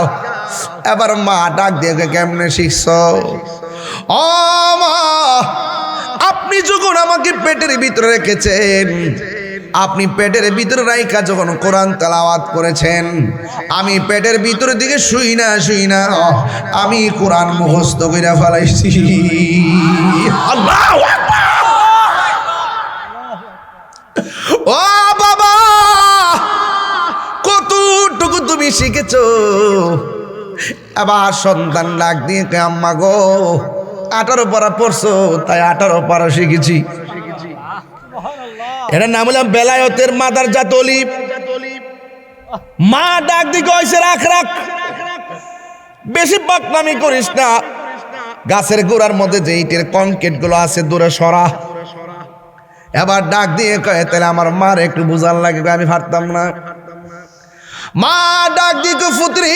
এবার মা ডাক দিয়ে কেমনে শিখছ ও মা আপনি যখন আমাকে পেটের ভিতরে রেখেছেন আপনি পেটের ভিতরে রাইখা যখন কোরআন তেলাওয়াত করেছেন আমি পেটের ভিতরের দিকে শুই না আমি কোরআন মুখস্থ কইরা ফেলাইছি আল্লাহু আকবার ও বাবা কতটুকু তুমি শিখেছো আবার সন্তান ডাক দিয়ে আম্মা গো 18 পারা পড়ছো তাই 18 পারা শিখেছি এটার নাম হলাম বেলায়েতের মাদারজাত ওলি মা ডাক দিয়ে কইছে রাখ বেশি বদনামি করিস না গাছের গোড়ার মধ্যে যে ইটের কংক্রিট গুলো আছে দূরে সরা এবার ডাক দিয়ে কয় তাহলে আমার মার একটু বুঝার লাগে আমি পারতাম না মা ডাক দিয়ে পুত্রী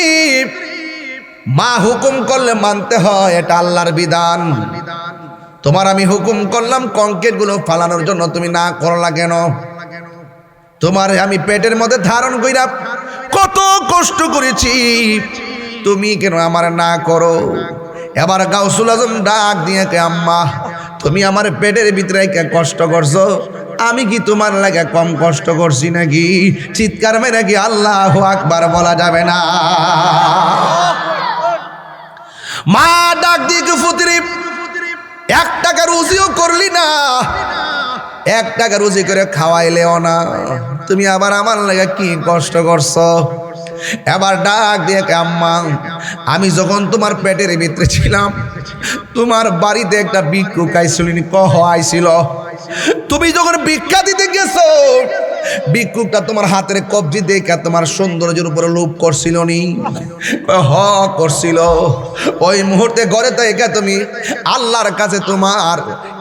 মা হুকুম করলে মানতে হয় এটা আল্লাহর বিধান তোমার আমি হুকুম করলাম কংক্রিট গুলো ফালানোর জন্য তুমি না করলা কেন তোমার আমি পেটের মধ্যে ধারণ কইরা কত কষ্ট করেছি তুমি কেন আমার না করো এবার গাউসুল আজম ডাক দিয়ে কে আম্মা তুমি আমার পেটের ভিতরে কষ্ট করছো, আমি কি তোমার লাগে কম কষ্ট করছি নাকি? চিৎকার মেরে কি আল্লাহু আকবার বলা যাবে না? মা ডাক দিয়ে ফুতরি, 1 টাকা রুজিও করলি না, 1 টাকা রুজি করে খাওয়াইলেও না, তুমি আবার আমার লাগে কি কষ্ট করছো? এবার ডাক দিয়ে আম্মা, আমি যখন তোমার পেটের ভিতরে ছিলাম, তোমার বাড়িতে একটা ভিক্ষুক আইছিল, আইছিল। তুমি যখন ভিক্ষা দিতে গেছো, ভিক্ষুকটা তোমার হাতের কবজি দেখে তোমার সৌন্দর্যের উপরে লোভ করছিল নি? করছিল। ওই মুহূর্তে ঘরে থেকে তুমি আল্লাহর কাছে তোমার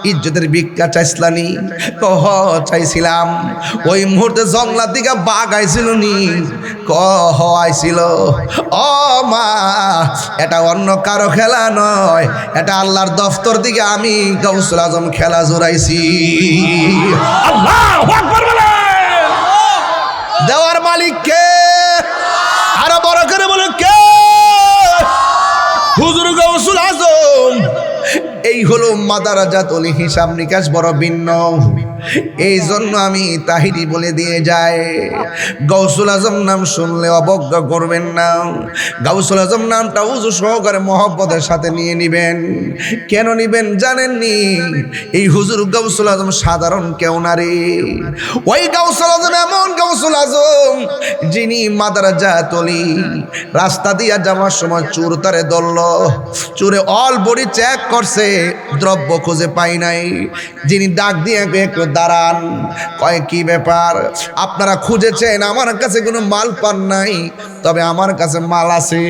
ইজ্জতের ভিক্ষা চাইছিলানি? চাইছিলাম। ওই মুহূর্তে জঙ্গলার দিকে বাঘ আইছিল নি? আইছিল। ও মা, এটা অন্য কারো খেলা নয়, এটা আল্লাহর দফতর দিকে আমি গাউসুল আজম খেলা জোড়াইছি। আল্লাহু আকবার বলে। দেওয়ার মালিক কে? আরো বড় করে বলো কে? হুজুর গাউসুল আজম। এই হলো মাদারাজাতুল হিসাব নিকাশ বড় ভিন্ন। এই জন্য আমি তাহিরি বলে দিয়ে যাই, গাউসুল আজম নাম শুনলে অবজ্ঞা করবেন না। গাউসুল আজম নামটা উজু সহকারে মহব্বতের সাথে নিয়ে নিবেন। কেন নিবেন জানেননি? এই হুজুর গাউসুল আজম সাধারণ কেউ না রে। ওই গাউসুল আজম এমন গাউসুল আজম যিনি মাদারাজাতুল রাস্তা দিয়া যাওয়ার সময় চোর তারে ধরল, চোরে অল বডি চেক করছে, দ্রব্য খুঁজে পাই নাই। যিনি ডাক দিয়ে একটু দাঁড়ান, কয় কি ব্যাপার, আপনারা খুঁজেছেন, আমার কাছে কোনো মাল পান নাই, তবে আমার কাছে মাল আছে।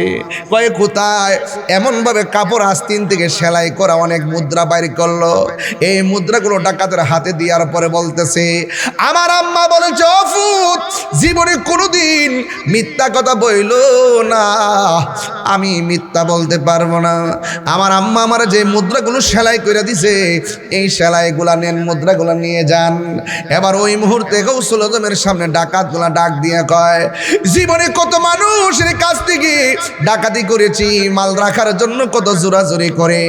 কয়ে কোথায়? এমনভাবে কাপড় আস্তিন থেকে সেলাই করা অনেক মুদ্রা বাইর করলো। এই মুদ্রাগুলো ডাকাতের হাতে দেওয়ার পরে বলতেছে, আমার আম্মা বলেছে অফুত জীবনে কোনোদিন মিথ্যা কথা বইল না, আমি মিথ্যা বলতে পারবো না। আমার আম্মা আমার যে মুদ্রাগুলো সেলাই করে দিছে, এই সেলাইগুলা নেন, মুদ্রাগুলা নিয়ে যান। এবার ওই মুহূর্তে গাউসুল আজমের সামনে ডাকাতগুলা ডাক দিয়ে কয়, জীবনে কত মানুষের কাছ থেকে ডাকাতি করেছি, মাল রাখার জন্য কত জোরাজুরি করে,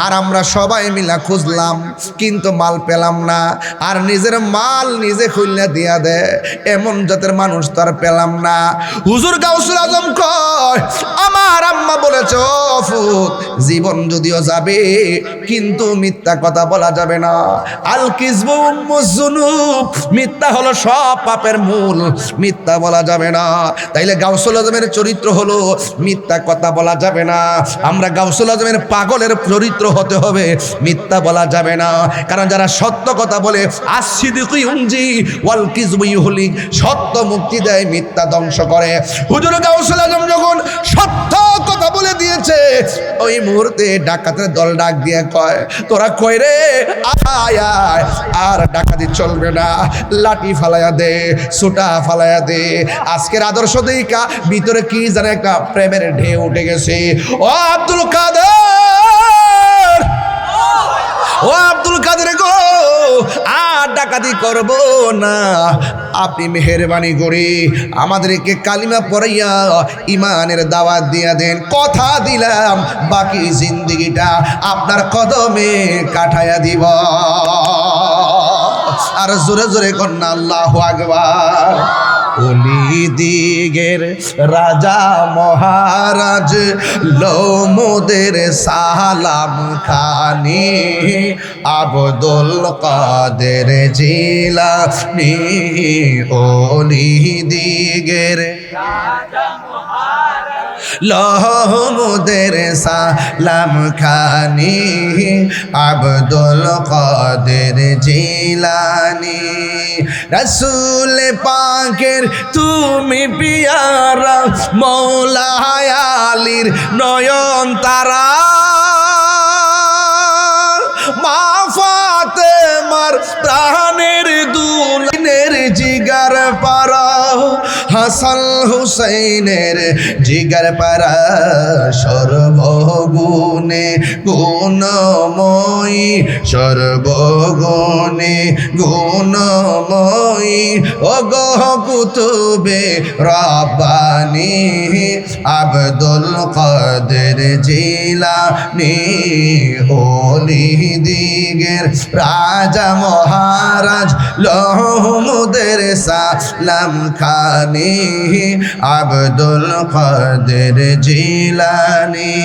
আর আমরা সবাই মিলা খুঁজলাম কিন্তু মাল পেলাম না, আর নিজের মাল নিজে খুললে দিয়া দেয়, এমন জাতের মানুষ তো আর পেলাম না। হুজুর গাউসুল আজম কয়, আমার আম্মা বলেছে অফুত জীবন যদিও যাবে কিন্তু মিথ্যা কথা বলা যাবে না। আল কিযবু উম্মুজ যুনুব, মিথ্যা হলো সব পাপের মূল, মিথ্যা বলা যাবে না। তাইলে গাউসুল আজমের চরিত্র হলো মিথ্যা কথা বলা যাবে না। আমরা গাউসুল আজমের পাগলের চরিত্র হতে হবে, মিথ্যা বলা যাবে না। কারণ যারা সত্য কথা বলে, আসিদিকু ইউনজি ওয়াল কিযবু ইউহলিক, সত্য মুক্তি দেয়, মিথ্যা ধ্বংস করে। হুজুর গাউসুল আজম যখন সত্য কথা বলে দিয়েছে, ওই মুহূর্তে ডাকাতের দল ডাক দিয়ে কয়, তোরা কই রে, আয় আয়, আর ডাকাতি চলবে না, লাঠি ফালাইয়া দে, সুটা ফালাইয়া দে। আজকের আদর্শ দেখা ভিতরে কি জানে একটা প্রেমের ঢেউ উঠে গেছে। ও আব্দুল কাদের, ও আব্দুল কাদের গো, আর ডাকাতি করব না, আপনি মেহেরবানি করে আমাদেরকে কালিমা পড়াইয়া ইমানের দাওয়াত দিয়া দেন। কথা দিলাম বাকি জিন্দেগিটা আপনার কদমে কাটাইয়া দিব। আর জোরে জোরে কন্যা আল্লাহু আকবার। ওলি দিগের রাজা মহারাজ লোমদের সালাম খানি, আব্দুল কাদের জিলানী। ওলি দিগের রাজা লোমদের সালাম খানি, আব্দুল কাদের জিলানী। রসুল পাকের তুমি পিয়ারা, মৌলা আলীর নয়ন তারা, মা ফাতেমার প্রাণের দুলনের জিগার পারা, হাসান হুসাইনের জিগার পারা সর্বগুণে গুণময়ী সর্বগুণে গুণময়ী ওগো কুতুবে রব্বানি আব্দুল কাদের জিলানী ওলি দিগের রাজা মহারাজ লহমুদের সালাম খানি আব্দুল কাদের জিলানী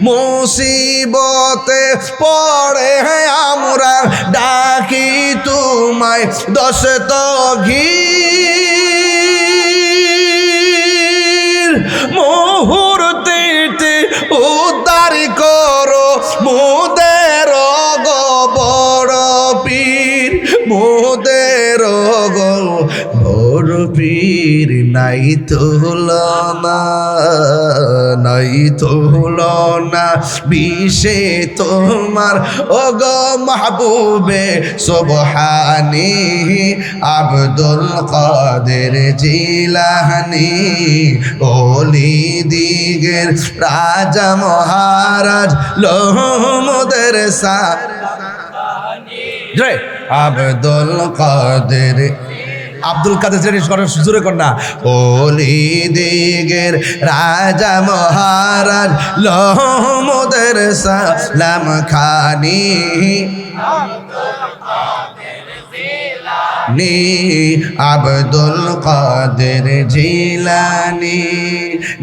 মুসিবতে পড়ে আমরা ডাকি তোমায় দস্তগীর মুহূর্তে উদ্ধার করো মুদের গো বড় পীর মুদের গো বড় পীর নাই তুলনা নাই তুলনা বিষে তোমার ও গো মাহবুবে সুবহানি আব্দুল কাদের জিলানী ওলি দিগের রাজা মহারাজ লহমুদের জয় আব্দুল কাদের আব্দুল কাদের জোরে কর না ওলি দিগের রাজা মহারাজ লহমুদের সালাম খানি আব্দুল কাদের জিলানী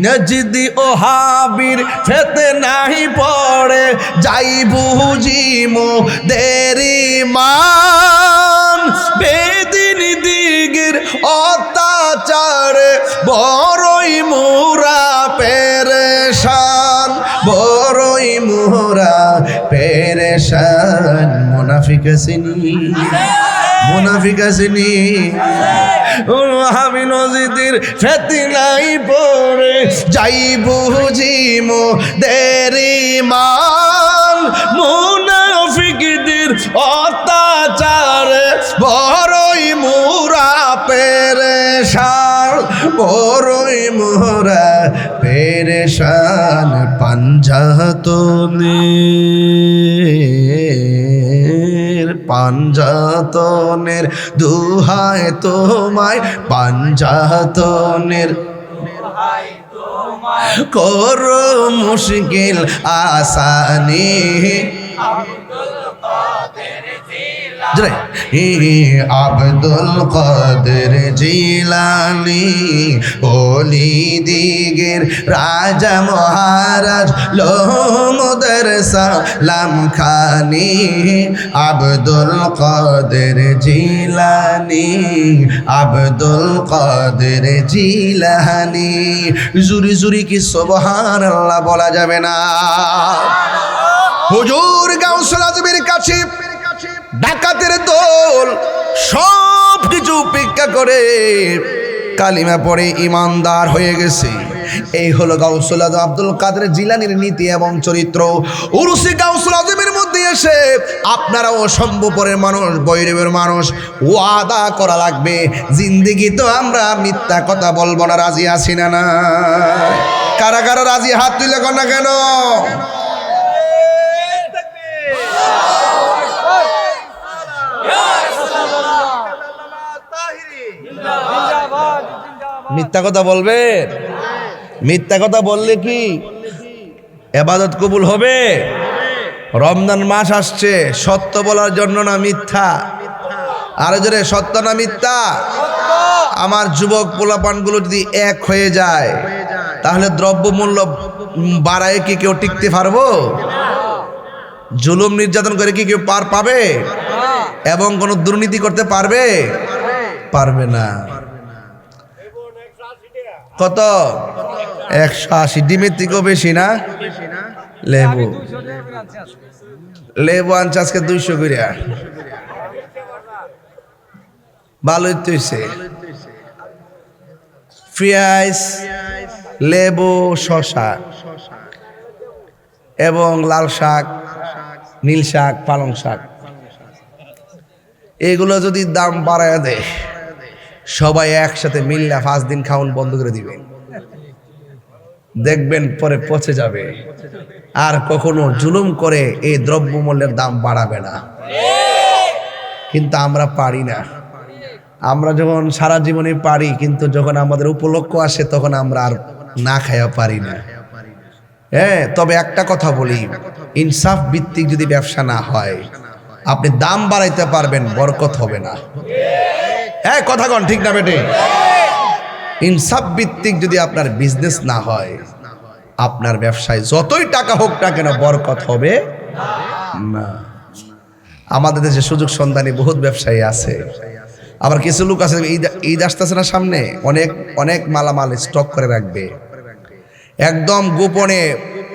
নজদি ও হাবির ফেতে নাহি পড়ে যাই বুঝিমো দেরি মান বেদিন দিগের অত্যাচারে বড়ই মোরা পেরেশান বড়ই মোরা পেরেশান মুনাফিক সিনি মুনাফিক আসেনি আমি নজিদের ফেতনাই পড়ে যাই বুঝিমো দেরি মান মুনাফিকদের অত্যাচারে বড়ই মোরা পেরেশান বড়ই মোরা পেরেশান পাঞ্জাতনের দুহায় তোমায় পাঞ্জাতনের করো মুশকিল আসানি আব্দুল কাদের জিলানী ওলি দিগের রাজা মহারাজ লহমুদের সালাম খানি আব্দুল কাদের জিলানী আব্দুল কাদের জিলানী জুরি জুরি কি সুবহানাল্লাহ বলা যাবে না হুজুর গাউসুল আজমের কাছে ডাকাতের দল সব কিছু উপেক্ষা করে কালিমা পড়ে ইমানদার হয়ে গেছে। এই হলো গাউসুল আজম আব্দুল কাদের জিলানীর নীতি এবং চরিত্র। উরুসে গাউসুল আজমের মধ্যে এসে আপনারাও সম্ভবপরের মানুষ বৈরবের মানুষ ওয়াদা করা লাগবে জিন্দেগি তো আমরা মিথ্যা কথা বলবো না। রাজি আছি না? না কারা কারা রাজি? হাত তুলে কর না কেন? মিথ্যা কথা বলবে? মিথ্যা কথা বললে কি ইবাদত কবুল হবে? রমজান মাস আসছে, সত্য বলার জন্য না মিথ্যা? আরে জোরে, সত্য না মিথ্যা? আমার যুবক পোলাপানগুলো যদি এক হয়ে যায় তাহলে দ্রব্যমূল্য বাড়ায় কি কেউ টিকতে পারবো? জুলুম নির্যাতন করে কি কেউ পার পাবে? এবং কোনো দুর্নীতি করতে পারবে? পারবে না। কত? 180। ডিমের থেকেও বেশি না? লেবু লেবু আনছে আজকে 200 করে। ভালোই তো হইছে। পেঁয়াজ, লেবু, শসা এবং লাল শাক, নীল শাক, পালং শাক, এগুলো যদি দাম বাড়ায় দেয় সবাই একসাথে মিল্লা 5 দিন খাওন বন্ধ করে দিবেন, দেখবেন পরে পচে যাবে। আর কখনো জুলুম করে এই দ্রব্যমূল্যের দাম বাড়াবে না। কিন্তু আমরা পারি না। আমরা যখন সারা জীবনে পারি, কিন্তু যখন আমাদের উপলক্ষ আসে তখন আমরা আর না খাইয়া পারি না। হ্যাঁ, তবে একটা কথা বলি, ইনসাফ ভিত্তিক যদি ব্যবসা না হয়, আপনি দাম বাড়াইতে পারবেন, বরকত হবে না। হ্যাঁ, কথা কন ঠিক না বেটে? ইনসাফ ভিত্তিক যদি আপনার বিজনেস না হয়, আপনার ব্যবসায় যতই টাকা হোক না কেন বরকত হবে না। আমাদের দেশে সুযোগ সন্ধানী বহুত ব্যবসায়ী আছে, আবার কিছু লোক আছে ঈদ আসতেছে না সামনে, অনেক অনেক মালামাল স্টক করে রাখবে, একদম গোপনে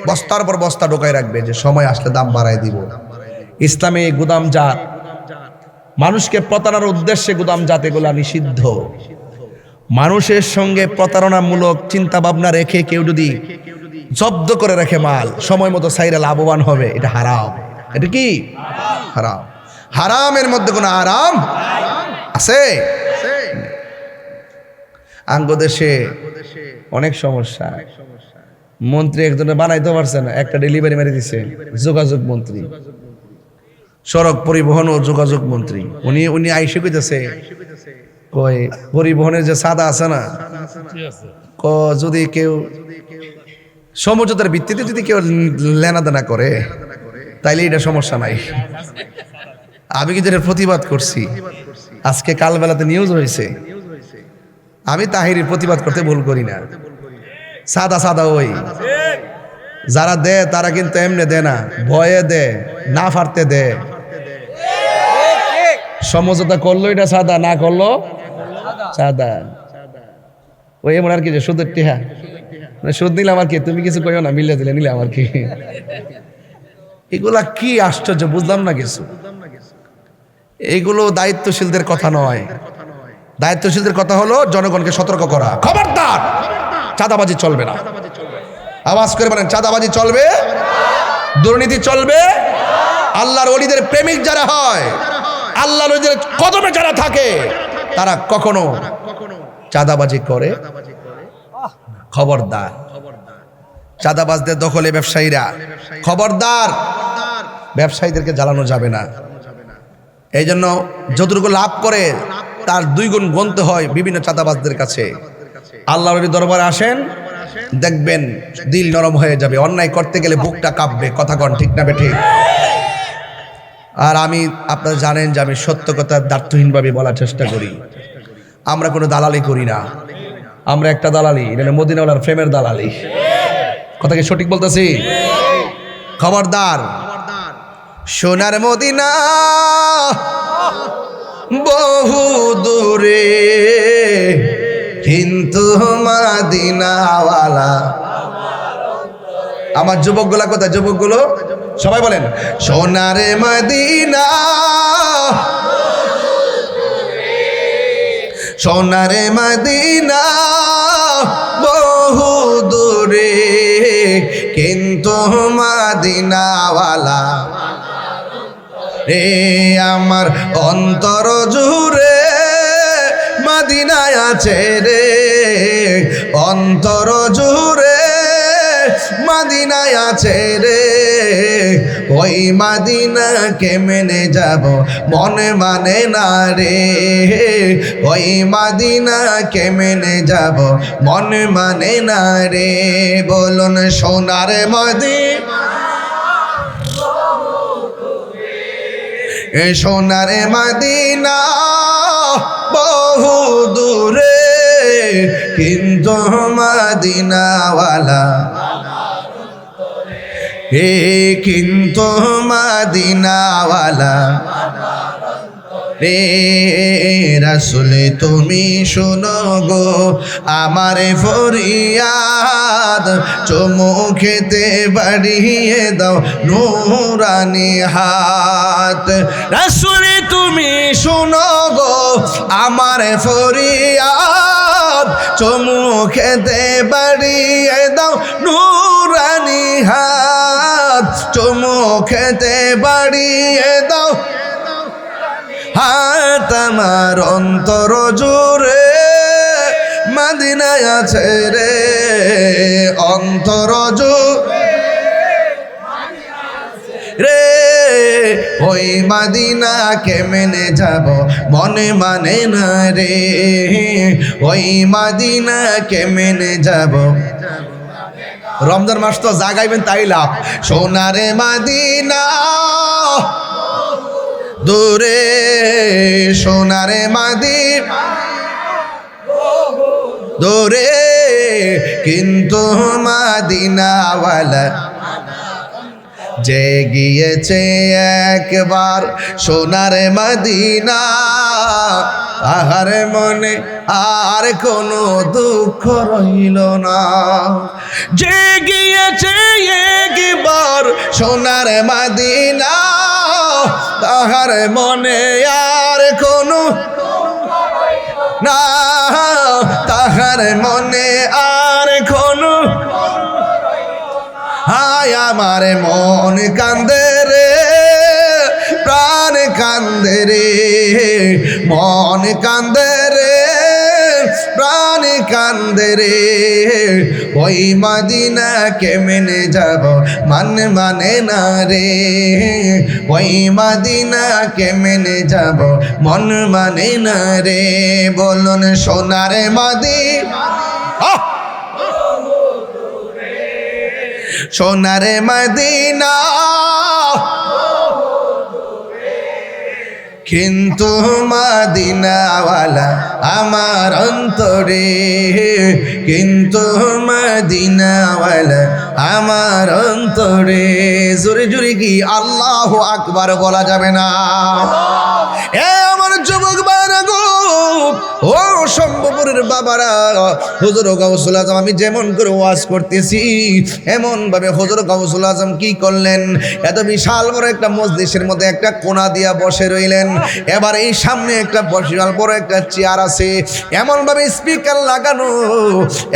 বস্তার পর বস্তা ঢোকায় রাখবে যে সময় আসলে দাম বাড়ায় দিব। ইসলামে গুদামজাত, মানুষকে প্রতারণার উদ্দেশ্যে গুদামজাত, এগুলা নিষিদ্ধ। মানুষের সঙ্গে প্রতারণামূলক চিন্তা ভাবনা রেখে কেউ যদি জব্দ করে রাখে মাল, সময় মতো সাইরা লাভবান হবে, এটা হারাম। এটা কি হারাম? হারামের মধ্যে কোনো আরাম আছে? আঙ্গ দেশে অনেক সমস্যা। মন্ত্রী একজনে বানাইতে পারছে না, একটা ডেলিভারি মেরে দিছে, যোগাযোগ মন্ত্রী, সড়ক পরিবহন ও যোগাযোগ মন্ত্রী। উনি আইসে কইতেছে, কই পরিবহনের যে সাদা আছে না, যদি কেউ সমঝোতার ভিত্তিতে যদি কেউ লেনাদেনা করে তাইলে এটা সমস্যা নাই। আমি কিন্তু এর প্রতিবাদ করছি, আজকে কালবেলাতে নিউজ হয়েছে। আমি তাহিরির প্রতিবাদ করতে ভুল করি না। সাদা সাদা ওই যারা দেয় তারা কিন্তু এমনি দেয় না, ভয়ে দেয়, না ফারতে দেয়। সমঝোতা করলো এটা সাদা, না করলো সাদা। ওই এমন আর কি, যে সুদের টিহা, মানে সুদ নিলাম আর কি, তুমি কিছু কইও না, মিলে দিলে নিলে আমার কি। এগুলা কি আশ্চর্য, বুঝলাম না কিছু। এগুলো দায়িত্বশীলদের কথা নয়। দায়িত্বশীলদের কথা হলো জনগণকে সতর্ক করা, খবরদার চাঁদাবাজি চলবে না। আওয়াজ করে বলেন, চাঁদাবাজি চলবে, দুর্নীতি চলবে। আল্লাহর ওলিদের প্রেমিক যারা হয়, আল্লাহর ওলিদের কদমে যারা থাকে, তারা কখনো চাঁদাবাজি করে? খবরদার। চাঁদাবাজদের দখলে ব্যবসায়ীরা, খবরদার, ব্যবসায়ীদেরকে জ্বালানো যাবে না। এই জন্য যতটুকু লাভ করে তার 2 গুণ গুনতে হয় বিভিন্ন চাঁদাবাজদের কাছে। আল্লাহর দরবারে আসেন, দেখবেন দিল নরম হয়ে যাবে। অন্যায় করতে গেলে বুকটা কাঁপবে, কথা কন ঠিক না বেঠিক? আর আমি, আপনারা জানেন যে আমি সত্য কথা দ্ব্যর্থহীনভাবে বলার চেষ্টা করি। আমরা কোনো দালালি করি না, আমরা একটা দালালি, এটা হলো মদিনাওয়ালার প্রেমের দালালি। কথা কি সঠিক বলতেছি? খবরদার। সোনার মদিনা বহু দূরে, কিন্তু মদিনাওয়ালা। আমার যুবকগুলা কোথায়? যুবকগুলো সবাই বলেন, সোনার মদিনা, সোনার মদিনা বহু দূরে, কিন্তু মদিনাওয়ালা রে আমার অন্তর জুড়ে মদিনায় আছে রে, অন্তর জুড়ে মদিনায় আছে রে। ওই মদিনাকে মেনে যাব মনে মানে না রে, ওই মদিনাকে মেনে যাব মনে মানে না রে। বলুন সোনার মদিনা, সোনার মদিনা বহু দূরে, কিন্তু মদিনাওয়ালা হে, কিন্তু মদিনাওয়ালা রে। রাসূল তুমি শোনো গো আমার ফরিয়াদ, চুমু খেতে বাড়িয়ে দাও নূরানি হাত। রাসূল তুমি শোনো গো আমার ফরিয়াদ, চুমু খেতে বাড়িয়ে দাও নূরানি হাত, চুমু খেতে বাড়িয়ে দাও। হাত আমার অন্তর জুড়ে মদিনায় আছে রে, অন্তর জুড়ে রে, ওই মদিনা কেমনে যাব মনে মানে না রে, ওই মদিনা কেমনে যাব। রমজান মাস তো জাগাইবেন তাই লাভ। সোনারে মদিনা দূরে, সোনারে মদিনা দূরে, কিন্তু মদিনাওয়ালা যে গিয়েছে একবার সোনার মদিনা, আহার মনে আর কোনো দুঃখ রইল না। যে গিয়েছে একবার সোনার মদিনা, তাহার মনে আর কোনো না, তাহার মনে আর কোনো। হায় আমার মন কান্দে রে, প্রাণ কান্দে রে, মন কান্দে রে, প্রাণ কান্দে রে, ওই মদিনা কেমনে যাব মানে না রে, ওই মদিনা কেমনে যাব মন মানে না রে। বলুন সোনার মদিনা, সোনার মদিনা, কিন্তু মদিনাওয়ালা আমার অন্তরে, কিন্তু মদিনাওয়ালা আমার অন্তরে। জোরে জোরে কি আল্লাহু আকবার বলা যাবে না? এ আমার যুবক ভাইরা গো, ও শম্ভুপুরের বাবারা, হুজুর গাউসুল আজম আমি যেমন করে ওয়াজ করতেছি এমন ভাবে হুজুর গাউসুল আজম কি করলেন, এত বিশাল বড় একটা মজলিসের মধ্যে একটা কোণা দিয়া বসে রইলেন। এবার এই সামনে একটা বিশাল বড় একটা চেয়ার আছে, এমন ভাবে স্পিকার লাগানো,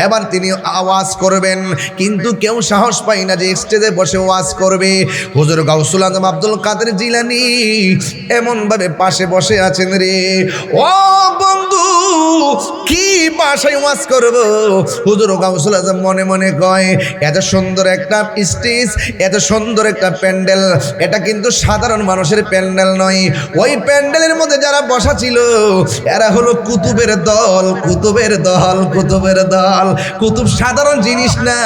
এবার তিনি আওয়াজ করবেন, কিন্তু কেউ সাহস পায় না যে স্টেজে বসে ওয়াজ করবে। হুজুর গাউসুল আজম আব্দুল কাদের জিলানী এমন ভাবে পাশে বসে আছেন রে। ও বন্ধু, কি ভাষায় ওয়াজ করব? হুজুর গাউসুল আজম মনে মনে কয়, এত সুন্দর একটা স্টেজ, এত সুন্দর একটা প্যান্ডেল, এটা কিন্তু সাধারণ মানুষের প্যান্ডেল নয়। ওই প্যান্ডেলের মধ্যে যারা বসা ছিল এরা হলো কুতুবের দল, কুতুবের দল, কুতুবের দল। কুতুব সাধারণ জিনিস না,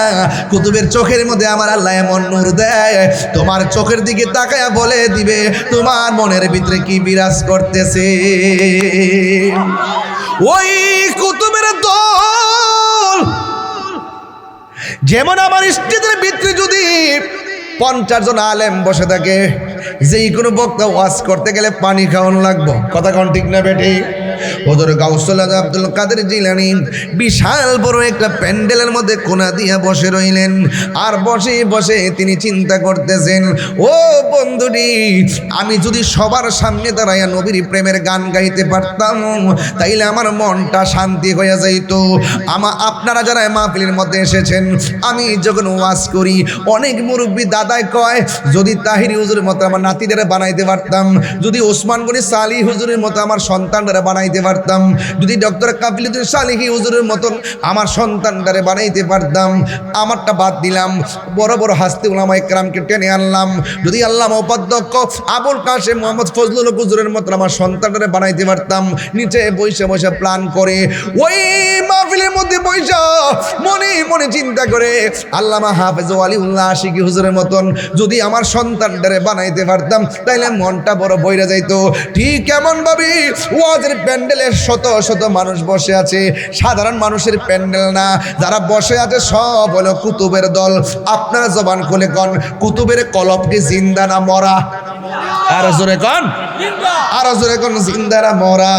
কুতুবের চোখের মধ্যে আমার আল্লাহ এমন নূর দেয়, তোমার চোখের দিকে তাকায়া বলে দিবে তোমার মনের ভিতরে কি বিরাজ করতেছে। ওই কুতুবের দল যেমন আমার স্টেজের ভিতরে যদি 50 জন আলেম বসে থাকে, যেই কোনো বক্তা ওয়াজ করতে গেলে পানি খাওয়ানো লাগবো, কথা কোন ঠিক না বেটি? হুজুর গাউসুল আজম আব্দুল কাদের জিলানী বিশাল বড় একটা প্যান্ডেলের মধ্যে কোণা দিয়া বসে রইলেন। আর বসে বসে তিনি চিন্তা করতেছেন, ও বন্ধুটি, আমি যদি সবার সামনে দাঁড়াইয়া নবীর প্রেমের গান গাইতে পারতাম তাইলে আমার মনটা শান্তি হয়ে যাইত। আপনারা যারা মাহফিলের মধ্যে এসেছেন, আমি যখন ওয়াজ করি অনেক মুরব্বী দাদাই কয়, যদি তাহিরি হুজুরের মতো আমার নাতিদের বানাইতে পারতাম, যদি ওসমান গনি সালি হুজুরের মতো আমার সন্তানরা বানাইতে পারতাম, যদি ডক্টর কাফিলুদ্দিন সালিহি হুজুরের মতন আমার সন্তানটারে বানাইতে পারতাম। আমারটা বাদ দিলাম, বড় বড় হাস্তি উলামা ইকরামকে টেনে আনলাম, যদি আল্লামা উপাধ্যক্ষ আবুল কাশেম মোহাম্মদ ফজলুল হুজুরের মতন আমার সন্তানটারে বানাইতে পারতাম। নিচে বসে বসে প্ল্যান করে ওই মাহফিলের মধ্যে বসে মনে মনে চিন্তা করে, আল্লামা হাফেজ ওয়ালিউল্লাহ আশিকি হুজুরের মতন যদি আমার সন্তানটারে বানাইতে পারতাম তাইলে মনটা বড় বইরা যাইতো। ঠিক এমন ভাবে ওয়াজের প্যান্ডেলে শত শত মানুষ বসে আছে, সাধারণ মানুষের প্যান্ডেল না, যারা বসে আছে সব হলো কুতুবের দল। আপনারা জবান খুলে কন, কুতুবের কলব কি জিন্দা না মরা? আর জোরে কন, আর জোরে কন, জিন্দা না মরা?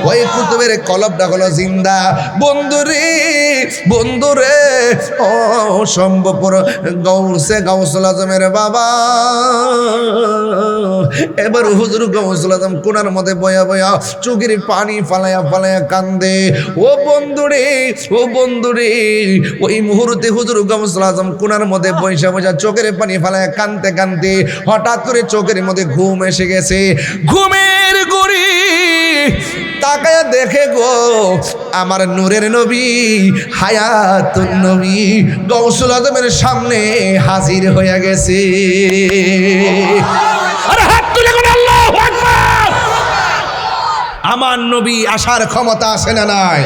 ওই কুতুবের কলবটা হলো জিন্দা। বন্ধুরে, বন্ধুরে, ও সম্ভবপুর গাউসুল আজমের বাবা, এবার হুজুর গাউসুল আজম কোনার মধ্যে বয়া বয়া চোখের পানি ফালায়া ফালায়া কান্দে। ও বন্ধুরে, ও বন্ধুরে, ওই মুহূর্তে হুজুর গাউসুল আজম কোনার মধ্যে বৈশা বৈশা চোখের পানি ফালায়া কানতে কানতে হঠাৎ করে চোখের মধ্যে ঘুম ঘুম এসে গেছে। ঘুমের ঘুরি তাকায় দেখে গো আমার নূরের নবী হায়াতুন নবী গৌসুল আজমের সামনে হাজির হয়ে গেছে। আরে হাত তুলে কোন আল্লাহু আকবার। আমার নবী আসার ক্ষমতা আছে না নাই?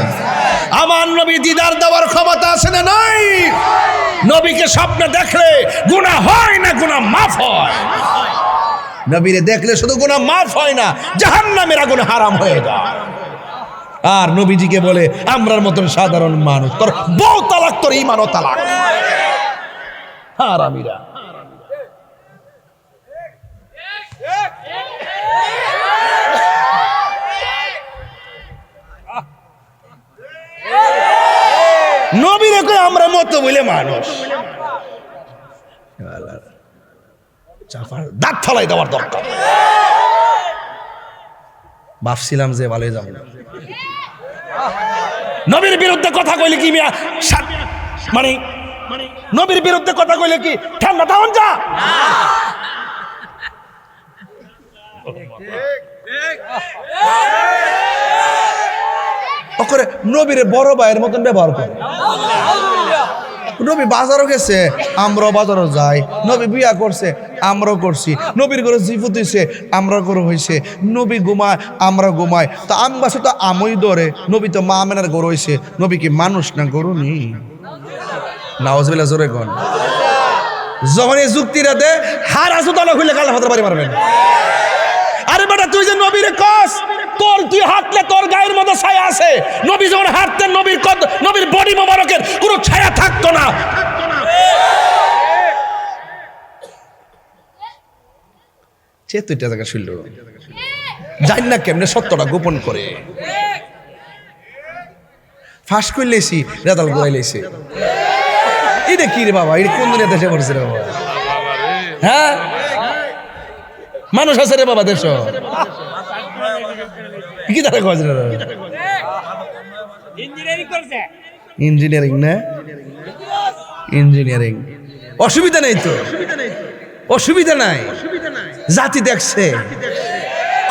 আমার নবী দিদার দেওয়ার ক্ষমতা আছে না নাই? নবীকে স্বপ্নে দেখলে গুনাহ হয় না, গুনাহ মাফ হয়। নবীরে দেখলে শুধু গুনাহ মাফ হয় না, জাহান্নামের আগুন হারাম হয়ে যায়। আর নবীজিকে বলে আমরার মতন সাধারণ মানুষ, তোর বউ তালাক, তোর ঈমানও তালাক। হারামিরা। নবীরে কই আমরা মত বলে মানুষ, দাঁত ফালাই দেওয়ার দরকার। ভাবছিলাম যে ভালোই যাবো না। নবীর বিরুদ্ধে কথা কইলে কি মানে নবীর বিরুদ্ধে কথা কইলে কি ঠান্ডা তাহন যা? ওরে নবীর বড় ভাইয়ের মতন ব্যবহার করে। নবী বাজারও গেছে, আমরাও বাজারও যাই। নবী বিয়া করছে, আমরাও করছি। নবীর ঘরে জিফুত হইছে, আমরা ঘরে হয়েছে। নবী ঘুমায়, আমরা ঘুমাই। তো আম গাছে তো আমই ধরে। নবী তো মা আমেনার গরু হয়েছে। নবী কি মানুষ না গরু নি? নাউজুবিল্লাহ, জোরে কোন। যখন এই যুক্তিরা দে হার আসু তাহলে হইলে গালে হাতে পারি মারবেন। আরে বেটা তুই যে নবীরে কস, তোর তুই হাঁটলে তোর গায়ের মধ্যে ছায়া আছে। নবী যখন হাঁটতেন নবীর বডি মোবারকের কোনো ছায়া থাকতো না। চেতুইটা জায়গা শুনল জানি না কেমনে সত্যটা গোপন করে ফাঁস করলেছি, রেজাল ঘুরাইলেছি। এটা কি রে বাবা, এটা কোন দিনে দেশে পড়ছে রে বাবা? হ্যাঁ, মানুষ আছে রে বাবা দেশ। কি তারা কয়েছে ইঞ্জিনিয়ারিং না? ইঞ্জিনিয়ারিং অসুবিধা নেই তো, অসুবিধা নাই। জাতি দেখছে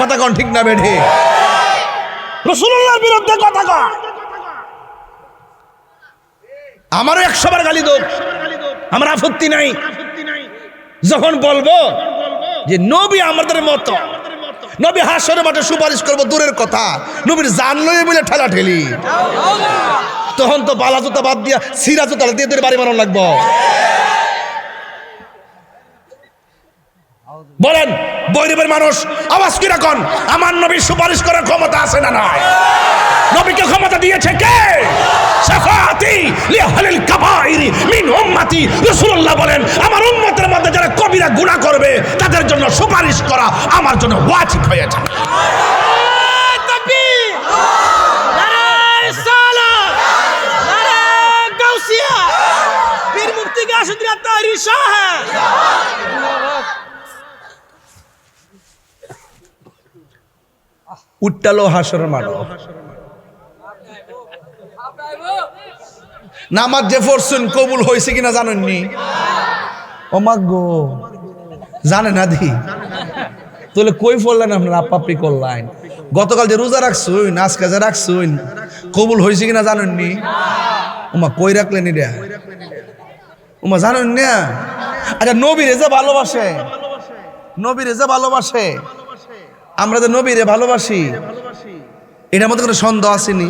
কথা কন ঠিক না বেঠে? রাসূলুল্লাহর বিরুদ্ধে কথা কয়, আমারও 100 বার গালি দোক, আমার আপত্তি নাই। যখন বলবো যে নবী আমাদের মতো, নবী হাসরের মাঠে সুপারিশ করবো দূরের কথা, নবীর জান লয়ে বলে ঠেলা ঠেলি, তখন তো বালা জুতা বাদ দিয়া সিরা জুতা দিয়ে তোর বাড়ি বানানো লাগবো। বলেন বৈরবের মানুষ আওয়াজ কি রাখুন, আমার নবীর সুপারিশ করার ক্ষমতা আছে না নাই? নবীকে ক্ষমতা দিয়েছে কে? শাফাআতি লিআহলিল কাবাইরি মিন উম্মতি। রাসূলুল্লাহ বলেন আমার উম্মতের মধ্যে যারা কবিরা গুনাহ করবে তাদের জন্য সুপারিশ করা আমার জন্য ওয়াজিব হয়ে যায়। নারে তাকবীর, নারে সালাত, নারে গাউসিয়া, পীর মুফতি গাউসুদ্দিন তাহরি সাহেব। উঠটালো হাসরের মাঠ। নামাজ যে পড়ছেন কবুল হয়েছে কিনা জানেননি? ও মাগো জানে না দি তাহলে কই পড়লেন আপনার আপাপি করলেন? গতকাল যে রোজা রাখছুন, আজকে যে রাখছুন, কবুল হয়েছে কিনা জানেননি? ওমা কই রাখলেন এটা? ওমা জানেন না? আচ্ছা নবীরে যে ভালোবাসে, নবীরে যে ভালোবাসে, আমরা যে নবীরে ভালোবাসি, এটার মধ্যে কোনো সন্দেহ আসেনি?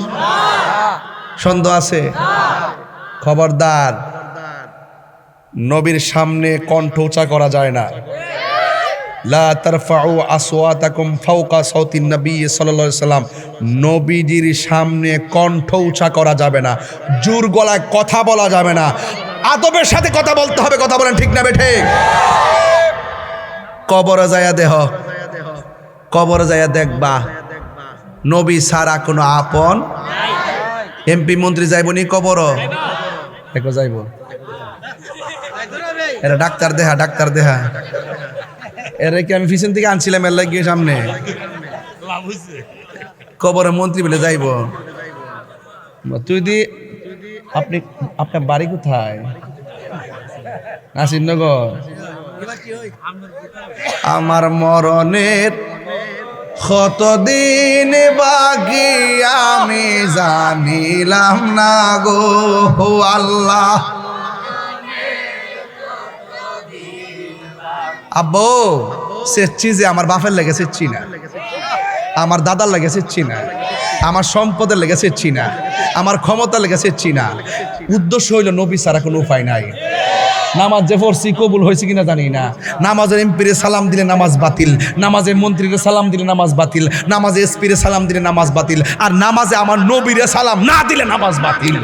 সন্দেহ আছে? খবরদার, নবীর সামনে কণ্ঠ উঁচা করা যায় না। লা তারফাউ আসওয়াতাকুম ফাওকা সাওতিন নবী সাল্লাল্লাহু আলাইহি সাল্লাম, নবীজির সামনে কণ্ঠ উঁচা করা যাবে না, জোর গলায় কথা বলা যাবে না, আদবের সাথে কথা বলতে হবে। কথা বলেন ঠিক না বেঠে? কবরে যায়া দেহ, কবরে যায়া দেখবা নবী ছাড়া কোনো আপন এমপি মন্ত্রী যাইবনি কবর? দেখো যাইব, এরা ডাক্তার দেহা, ডাক্তার দেহা। এরা কি আমি পিছন থেকে আনছিলাম এর লাগিয়ে সামনে? কবরে মন্ত্রী বলে যাইব? তুই দি আপনি, আপনার বাড়ি কোথায়? নাসিরনগর। আমার মরণের কতদিন বাকি আমি জানিলাম না গো আল্লাহ। আব্বু সেচ্ছি যে আমার বাপের লেগে সেচ্ছি না, আমার দাদার লেগে সেচ্ছি না, আমার সম্পদের লেগে সেচ্ছি না, আমার ক্ষমতার লেগে সেচ্ছি না। উদ্দেশ্য হইল নবী ছাড়া কোনো উপায় নাই। নামাজ যে পড়ছি কবুল হয়েছে কিনা জানি না। নামাজের এমপিরে সালাম দিলে নামাজ বাতিল, নামাজে মন্ত্রীরে সালাম দিলে নামাজ বাতিল, নামাজে এসপিরে সালাম দিলে নামাজ বাতিল, আর নামাজে আমার নবীরে সালাম না দিলে নামাজ বাতিল।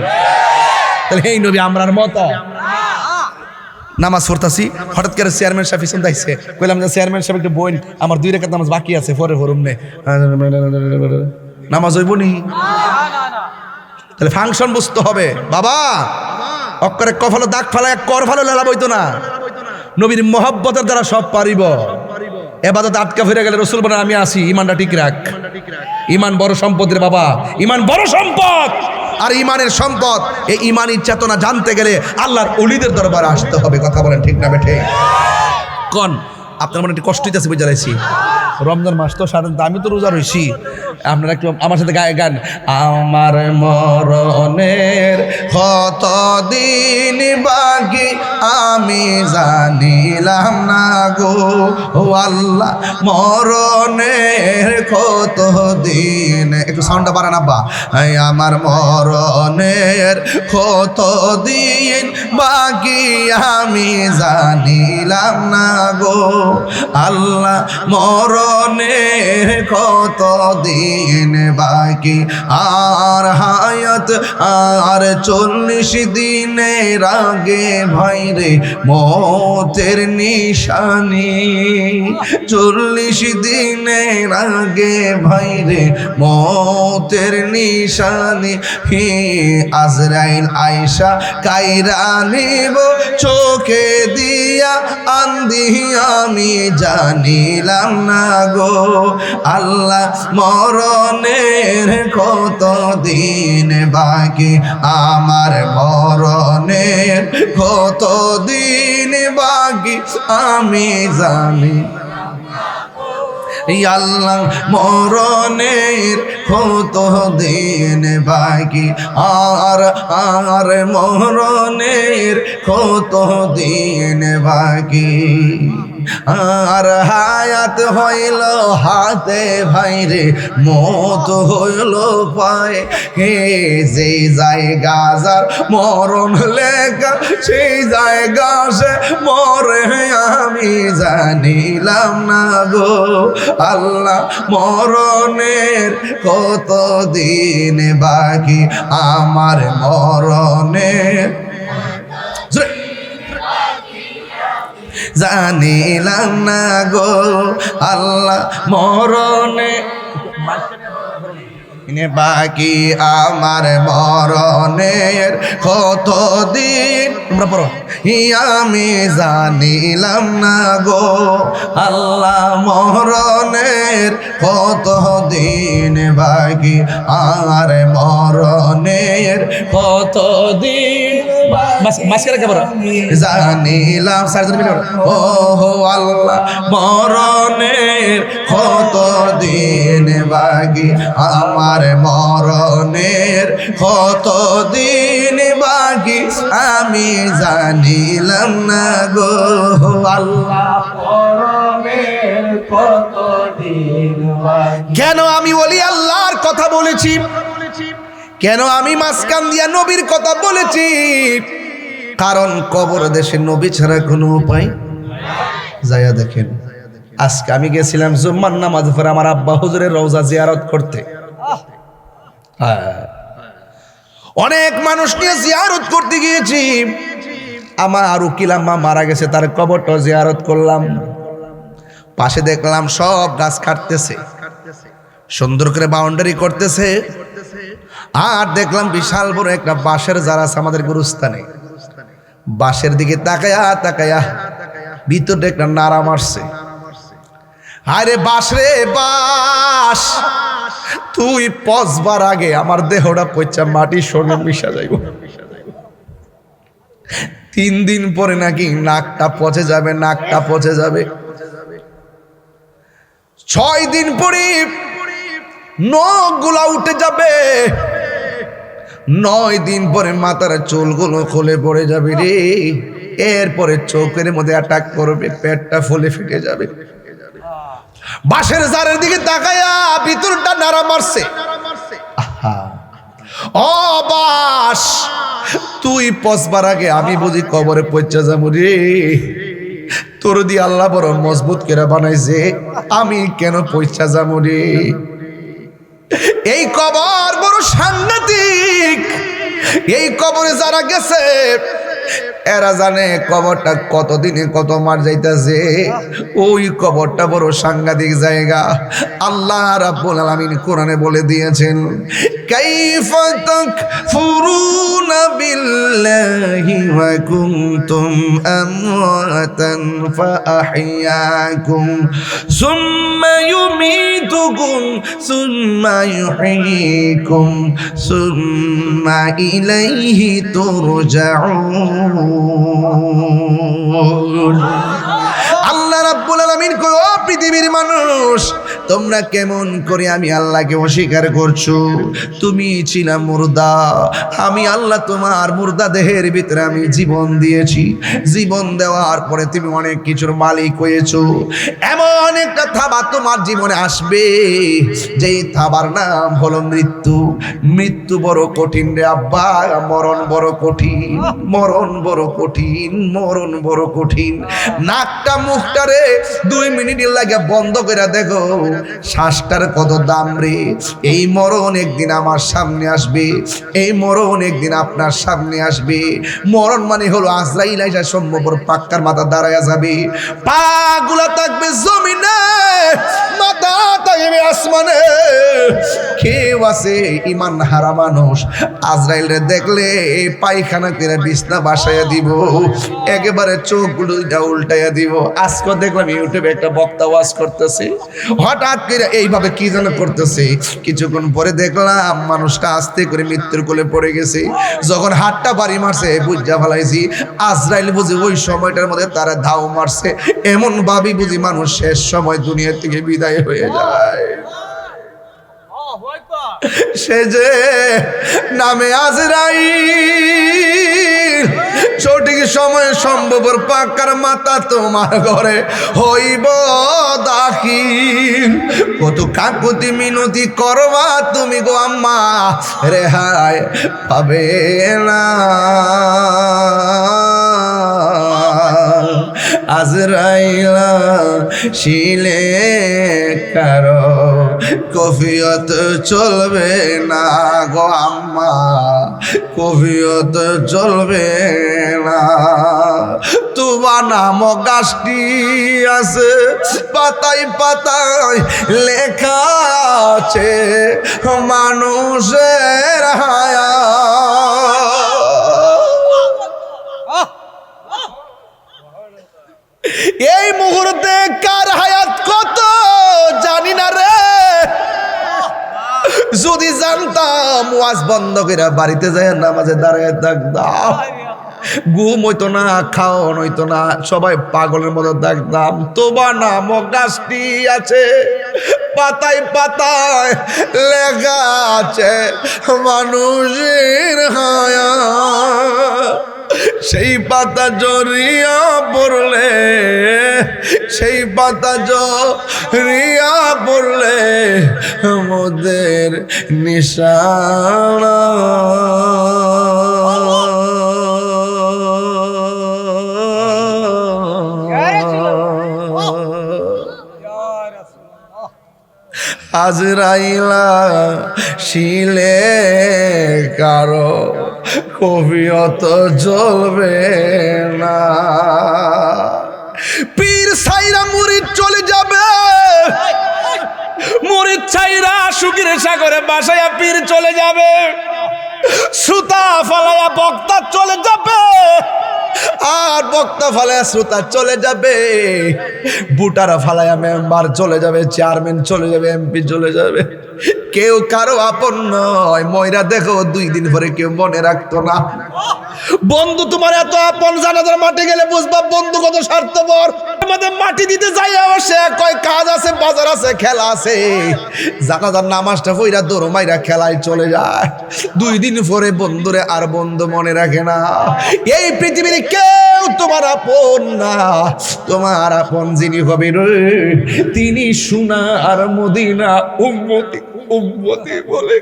তাহলে এই নবী আমরার মত নামাজ পড়তাছি, হঠাৎ করে চেয়ারম্যান সাহেব পিছন দাইছে, কইলাম যে চেয়ারম্যান সাহেব একটু বইন, আমার 2 রাকাত নামাজ বাকি আছে, পরে পড়ুম নে। নামাজ হইব নি? তাহলে ফাংশন বুঝতে হবে বাবা। অক্ষরে কফালো দাগ ফালায় কর ফালো লেলা বইতো না। নবীর মহব্বতের দ্বারা সব পারিব। এবাদত আটকা ফিরে গেলে রসুল বলেন আমি আসি, ইমানটা ঠিক রাখ। ইমান বড় সম্পদ রে বাবা, ইমান বড় সম্পদ। আর ইমানের সম্পদ, এই ইমানের চেতনা জানতে গেলে আল্লাহর ওলিদের দরবারে আসতে হবে। কথা বলেন ঠিক না বেঠে? কোন আপনার মনে একটু কষ্ট হইতেছে বুঝা রাখছি। রমজান মাস তো সাধারণত আমি তো রোজা রইছি, আপনারা একটু আমার সাথে গান। আমার মরণের কতদিন বাকি আমি জানিলাম না গো আল্লাহ, মরণের কতদিন। একটু সাউন্ডটা বাড়ান আব্বা। আমার মরণের কতদিন বাকি আমি জানিলাম না গো আল্লাহ, মরণের কতদিন বাকি। আর হায়াত আর 40 দিনের আগে ভাইরে মতের নিশানি, 40 দিনের আগে ভাইরে মতের নিশানি। হে আজরাইল আয়েশা কাইরা নিব চোখে দিয়া আন্দি আমি জানিলাম না গো আল্লাহ, মরণের কতদিন বাকি। আমার মরণের কতদিন বাকি আমি জানি আল্লাহ, মরণের কতদিন বাকি। আর মরণের কতদিন বাকি। আর হায়াত হইল হাতে ভাইরে মত হইল পায়ে। হে যে জায়গা যার মরণ লেখা সেই জায়গা সে মরে আমি জানিলাম না গো আল্লাহ, মরণের কতদিন বাকি। আমার মরণের জানিলাম না গো আল্লাহ, মরণে বাকি। আমার মরণের কতদিন তোমরা পড়ো আমি জানিলাম না গো আল্লাহ, মরণের কতদিন বাকি। আর মরণের কতদিন জানিলাম ও আল্লাহ, মরণের কতদিন বাকি। আমার মরণের কতদিন বাকি আমি জানিলাম না গো আল্লাহ, মরণের কতদিন বাকি। কেন আমি ওলি আল্লাহর কথা বলেছি? কেন আমি মাঝখান দিয়া নবীর কথা বলেছি? কারণ কবর দেশে নবী ছাড়া কোনো উপায়। যাইয়া দেখেন, আজকে আমি গেছিলাম জুম্মার নামাজ পড়ে আমার আব্বা হুজুরের রওজা জিয়ারত করতে। অনেক মানুষ নিয়ে জিয়ারত করতে গিয়েছি। আমার উকিল আম্মা মারা গেছে, তার কবরটা জিয়ারত করলাম। পাশে দেখলাম সব গাছ কাটতেছে, সুন্দর করে বাউন্ডারি করতেছে। আর দেখলাম বিশাল বড় একটা বাঁশের জার আছে আমাদের গুরুস্থানে। বাঁশের দিকে তাকায়া তাকায়া ভিতরে একটা নাড়া মারছে। আরে বাঁশ রে বাঁশ, তুই পচবার আগে আমার দেহটা পচা মাটির সঙ্গে মিশা যাইব। 3 দিন পরে নাকি নাকটা পচে যাবে, নাকটা পচে যাবে। 6 দিন পরে নখগুলা উঠে যাবে। 9 দিন পরে মাথার চুলগুলো খুলে পড়ে যাবে রে। এরপরে চোখের মধ্যে অ্যাটাক করবে, পেটটা ফুলে ফেটে যাবে। বাঁশের জারের দিকে তাকায়া ভিতরটা নাড়া মারছে। ও বাস, তুই পচবার আগে আমি বুঝি কবরে পৌঁছা যাবো রে। তোর দিয়ে আল্লাহ বড় মজবুত করে বানাইছে, আমি কেন পৌঁছা যাবো রে। এই কবর বড় সাংঘাতিক। এই কবরে যারা গেছে এরা জানে কবরটা কতদিনে কত মার যাইতেছে। ওই কবরটা বড় সাংঘাতিক জায়গা। আল্লাহ রাব্বুল আলামিন কোরআনে বলে দিয়েছেন, কাইফা তাকফুরুনা বিল্লাহি ওয়া কুনতুম আমওয়াতান ফাআহইয়াকুম সুম্মা ইউমীতুকুম সুম্মা ইউহয়ীকুম সুম্মা ইলাইহি তুরজাউন। আল্লাহ রাব্বুল আলামিন কয়, ও পৃথিবীর মানুষ, তোমরা কেমন করে আমি আল্লাহকে অস্বীকার করছো? তুমি ছিলা মুর্দা, আমি আল্লাহ তোমার মুর্দা দেহের ভিতরে আমি জীবন দিয়েছি। জীবন দেওয়ার পরে তুমি অনেক কিছুর মালিক হয়েছো। এমন একটা থাবা তোমার জীবনে আসবে যেই থাবার নাম হলো মৃত্যু। মৃত্যু বড় কঠিন রে আব্বা, মরণ বড় কঠিন, মরণ বড় কঠিন, মরণ বড় কঠিন। নাকটা মুখটারে 2 মিনিটের লাগে বন্ধ করে দেখো, শ্বাসটার কত দাম রে। এই মরণ একদিন আমার সামনে আসবে, এই মরণ একদিন আপনার সামনে আসবে। মরণ মানে হলো আজরাইল আইসা সম্ভবর পাক্কার মাথা দাঁড়ায়া যাবে। পা গুলা থাকবে জমিনে, মাথা থাকবে আসমানে। কেউ আছে ইমান হারা মানুষ, আজরাইল রে দেখলে পায়খানা করে বিছনা বাসাইয়া দিব, একেবারে চোখগুলো উল্টাইয়া দিব। আজকে দেখলাম ইউটিউবে একটা বক্তা ওয়াজ করতেছে, হঠাৎ করে এইভাবে কি যেন করতেছে। কিছুক্ষণ পরে দেখলাম মানুষটা আস্তে করে মৃত্যুর কোলে পড়ে গেছে। যখন হাতটা বাড়ি মারছে বুঝা ফেলাইছি আজরাইল বুঝি ওই সময়টার মধ্যে তারা ধাও মারছে। এমন ভাবি বুঝি মানুষ শেষ সময় দুনিয়া থেকে বিদায় হয়ে যায়। সে যে নামে আজরাইল, সঠিক সময়ে সম্ভবর পাকার মাথা তোমার ঘরে হইব দাখিল। কত কাকুতি মিনতি করবা তুমি গো আম্মা, রেহাই পাবে না। আজরাইলা শিলে কারো কফিয়ত চলবে না গো আম্মা, কফিয়ত চলবে না। তোমার নাম গাছটি আছে, পাতায় পাতায় লেখা আছে মানুষের হায়া। এই মুহূর্তে কার হায়াত কত জানি না রে। যদি জানতাম ওয়াজ বন্ধ করে বাড়িতে যায় নামাজে দাঁড়ায় থাকতাম, ঘুম হইতো না, খাওয়ান হইতো না, সবাই পাগলের মতো থাকতাম। তোমার নাম গাছটি আছে, পাতায় পাতায় লেখা আছে মানুষের হায়াত। সেই পাতা জড়িয়া পড়লে, সেই পাতা জড়িয়া পড়লে মোদের নিশানা। আজরাইলা শিলে কারো কফিয়ত চলবে না। পীর সাইরা মুরিদ চলে যাবে, মুরিদ ছাইরা সুখের সাগরে বাসায়া পীর চলে যাবে। শ্রোতা ফালায়া বক্তা চলে যাবে, আর বক্তা ফালায়া শ্রোতা চলে যাবে। বুটারা ফালায়া মেম্বার চলে যাবে, চেয়ারম্যান চলে যাবে, এমপি চলে যাবে। কেউ কারো আপন নয়। ময়রা দেখো 2 দিন পরে কেউ মনে রাখতো না। বন্ধু তোমার এত আপন, জানাজার মাঠে গেলে বুঝবা বন্ধু কত স্বার্থপর। আমাদের মাটি দিতে যাই আবার সে কয় কাজ আছে, বাজার আছে, খেলা আছে, জানাজার নামাজটা কইরা দৌড় মাইরা খেলায় চলে যায়। 2 দিন পরে বন্ধুরে আর বন্ধু মনে রাখে না। এই পৃথিবীর কেউ তোমার আপন না। তোমার আপন যিনি হবে রে, তিনি সোনার মদিনা উম্মতি উম্মতি বলে।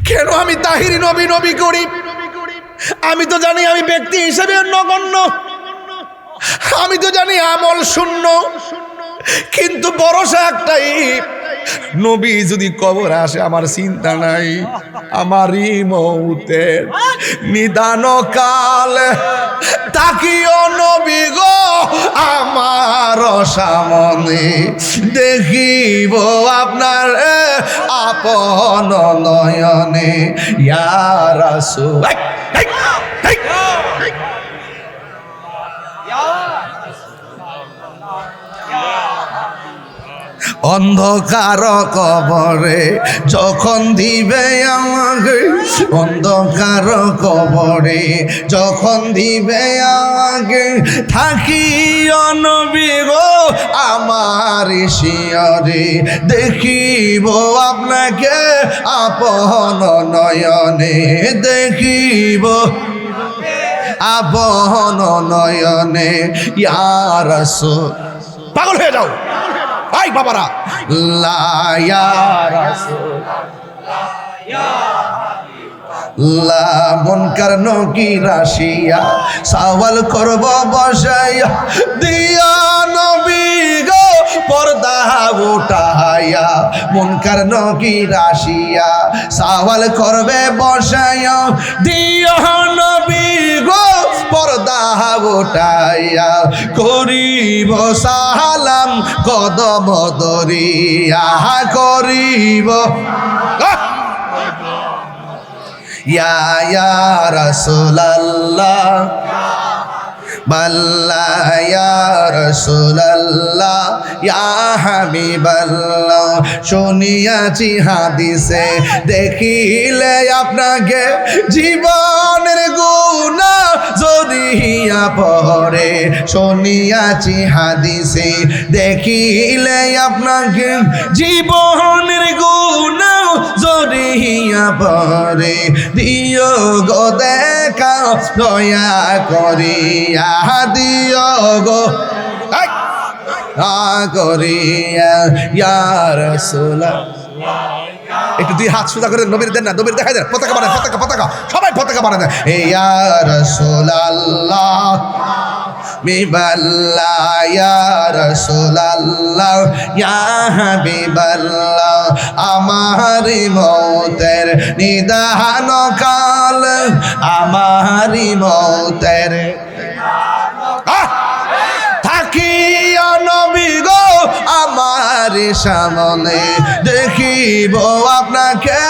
কেন আমি তাহিরি নবী নবী করি? আমি তো জানি আমি ব্যক্তি হিসেবে নগণ্য, আমি তো জানি আমল শূন্য, কিন্তু ভরসা একটাই, নবী যদি কবর আসে আমার চিন্তা নাই। আমারই মৌতের নিদান কাল তাকিও নবী গো আমার সামনে, দেখিব আপনার আপন নয়নে। ইয়া রাসূল অন্ধকার কবরে যখন দিবে আমাকে, অন্ধকার কবরে যখন দিবে আমাকে, থাকিও নবী গো আমার শিয়রে, দেখিব আপনাকে আপন নয়নে, দেখিব আপন নয়নে। ইয়া রাসূল পাগল হয়ে যাও ভাই বাবারা, লা ইয়া রাসূল লা মুনকার নকির আসিয়া সওয়াল করব বসাইয়া, দিয়া নবী গো পর্দা উঠাইয়া, মুনকার নকির আসিয়া সওয়াল করবে বসাইয়া, দিয়া নবী গো পর্দা উঠাইয়া, করিব সালাম কদম দরিয়া, করিব ইয়া রাসূলুল্লাহ বাল্লা, ইয়া রাসূলুল্লাহ ইয়া হাবিবাল্লাহ। শুনিয়াছি হাদিসে দেখিলে আপনাকে জীবনের গুনাহ জড়িয়া পড়ে, শুনিয়াছি হাদিসে দেখিলে আপনাকে জীবনের গুনাহ জড়িয়া পড়ে, দিও গো দেখা দয়া করিয়া, দিও গো করিয়া ইয়া রাসূলুল্লাহ। একটু 2 হাত সোজা করে নবীর দেন না, নবীর দেখাই দেন, পতাকা বানান, পতাকা পতাকা সবাই পতাকা বানান। ইয়া রাসূলুল্লাহ বিবাল্লাহ, ইয়া রাসূলুল্লাহ ইয়া হাবিবাল্লাহ, আমারি মৌতের নিদান কাল, আমারি মৌতের থাকিয়া নবী গো আমার সামনে, দেখিব আপনাকে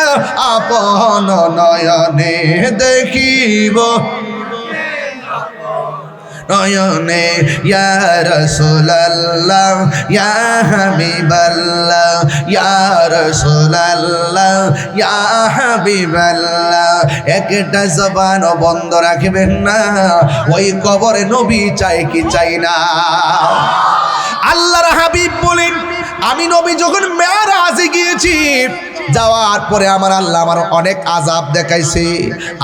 আপন নয়নে, দেখিব নয়নে। ইয়া রাসূলুল্লাহ ইয়া হাবিবাল্লাহ, ইয়া রাসূলুল্লাহ ইয়া হাবিবাল্লাহ। একটা জবান বন্ধ রাখবেন না, ওই কবরে নবী চাই কি চাই না। আল্লাহর হাবিব বলেন, আমি নবী যখন মেরাজে গিয়েছি, যাওয়ার পরে আমার আল্লাহ আমার অনেক আযাব দেখাইছে,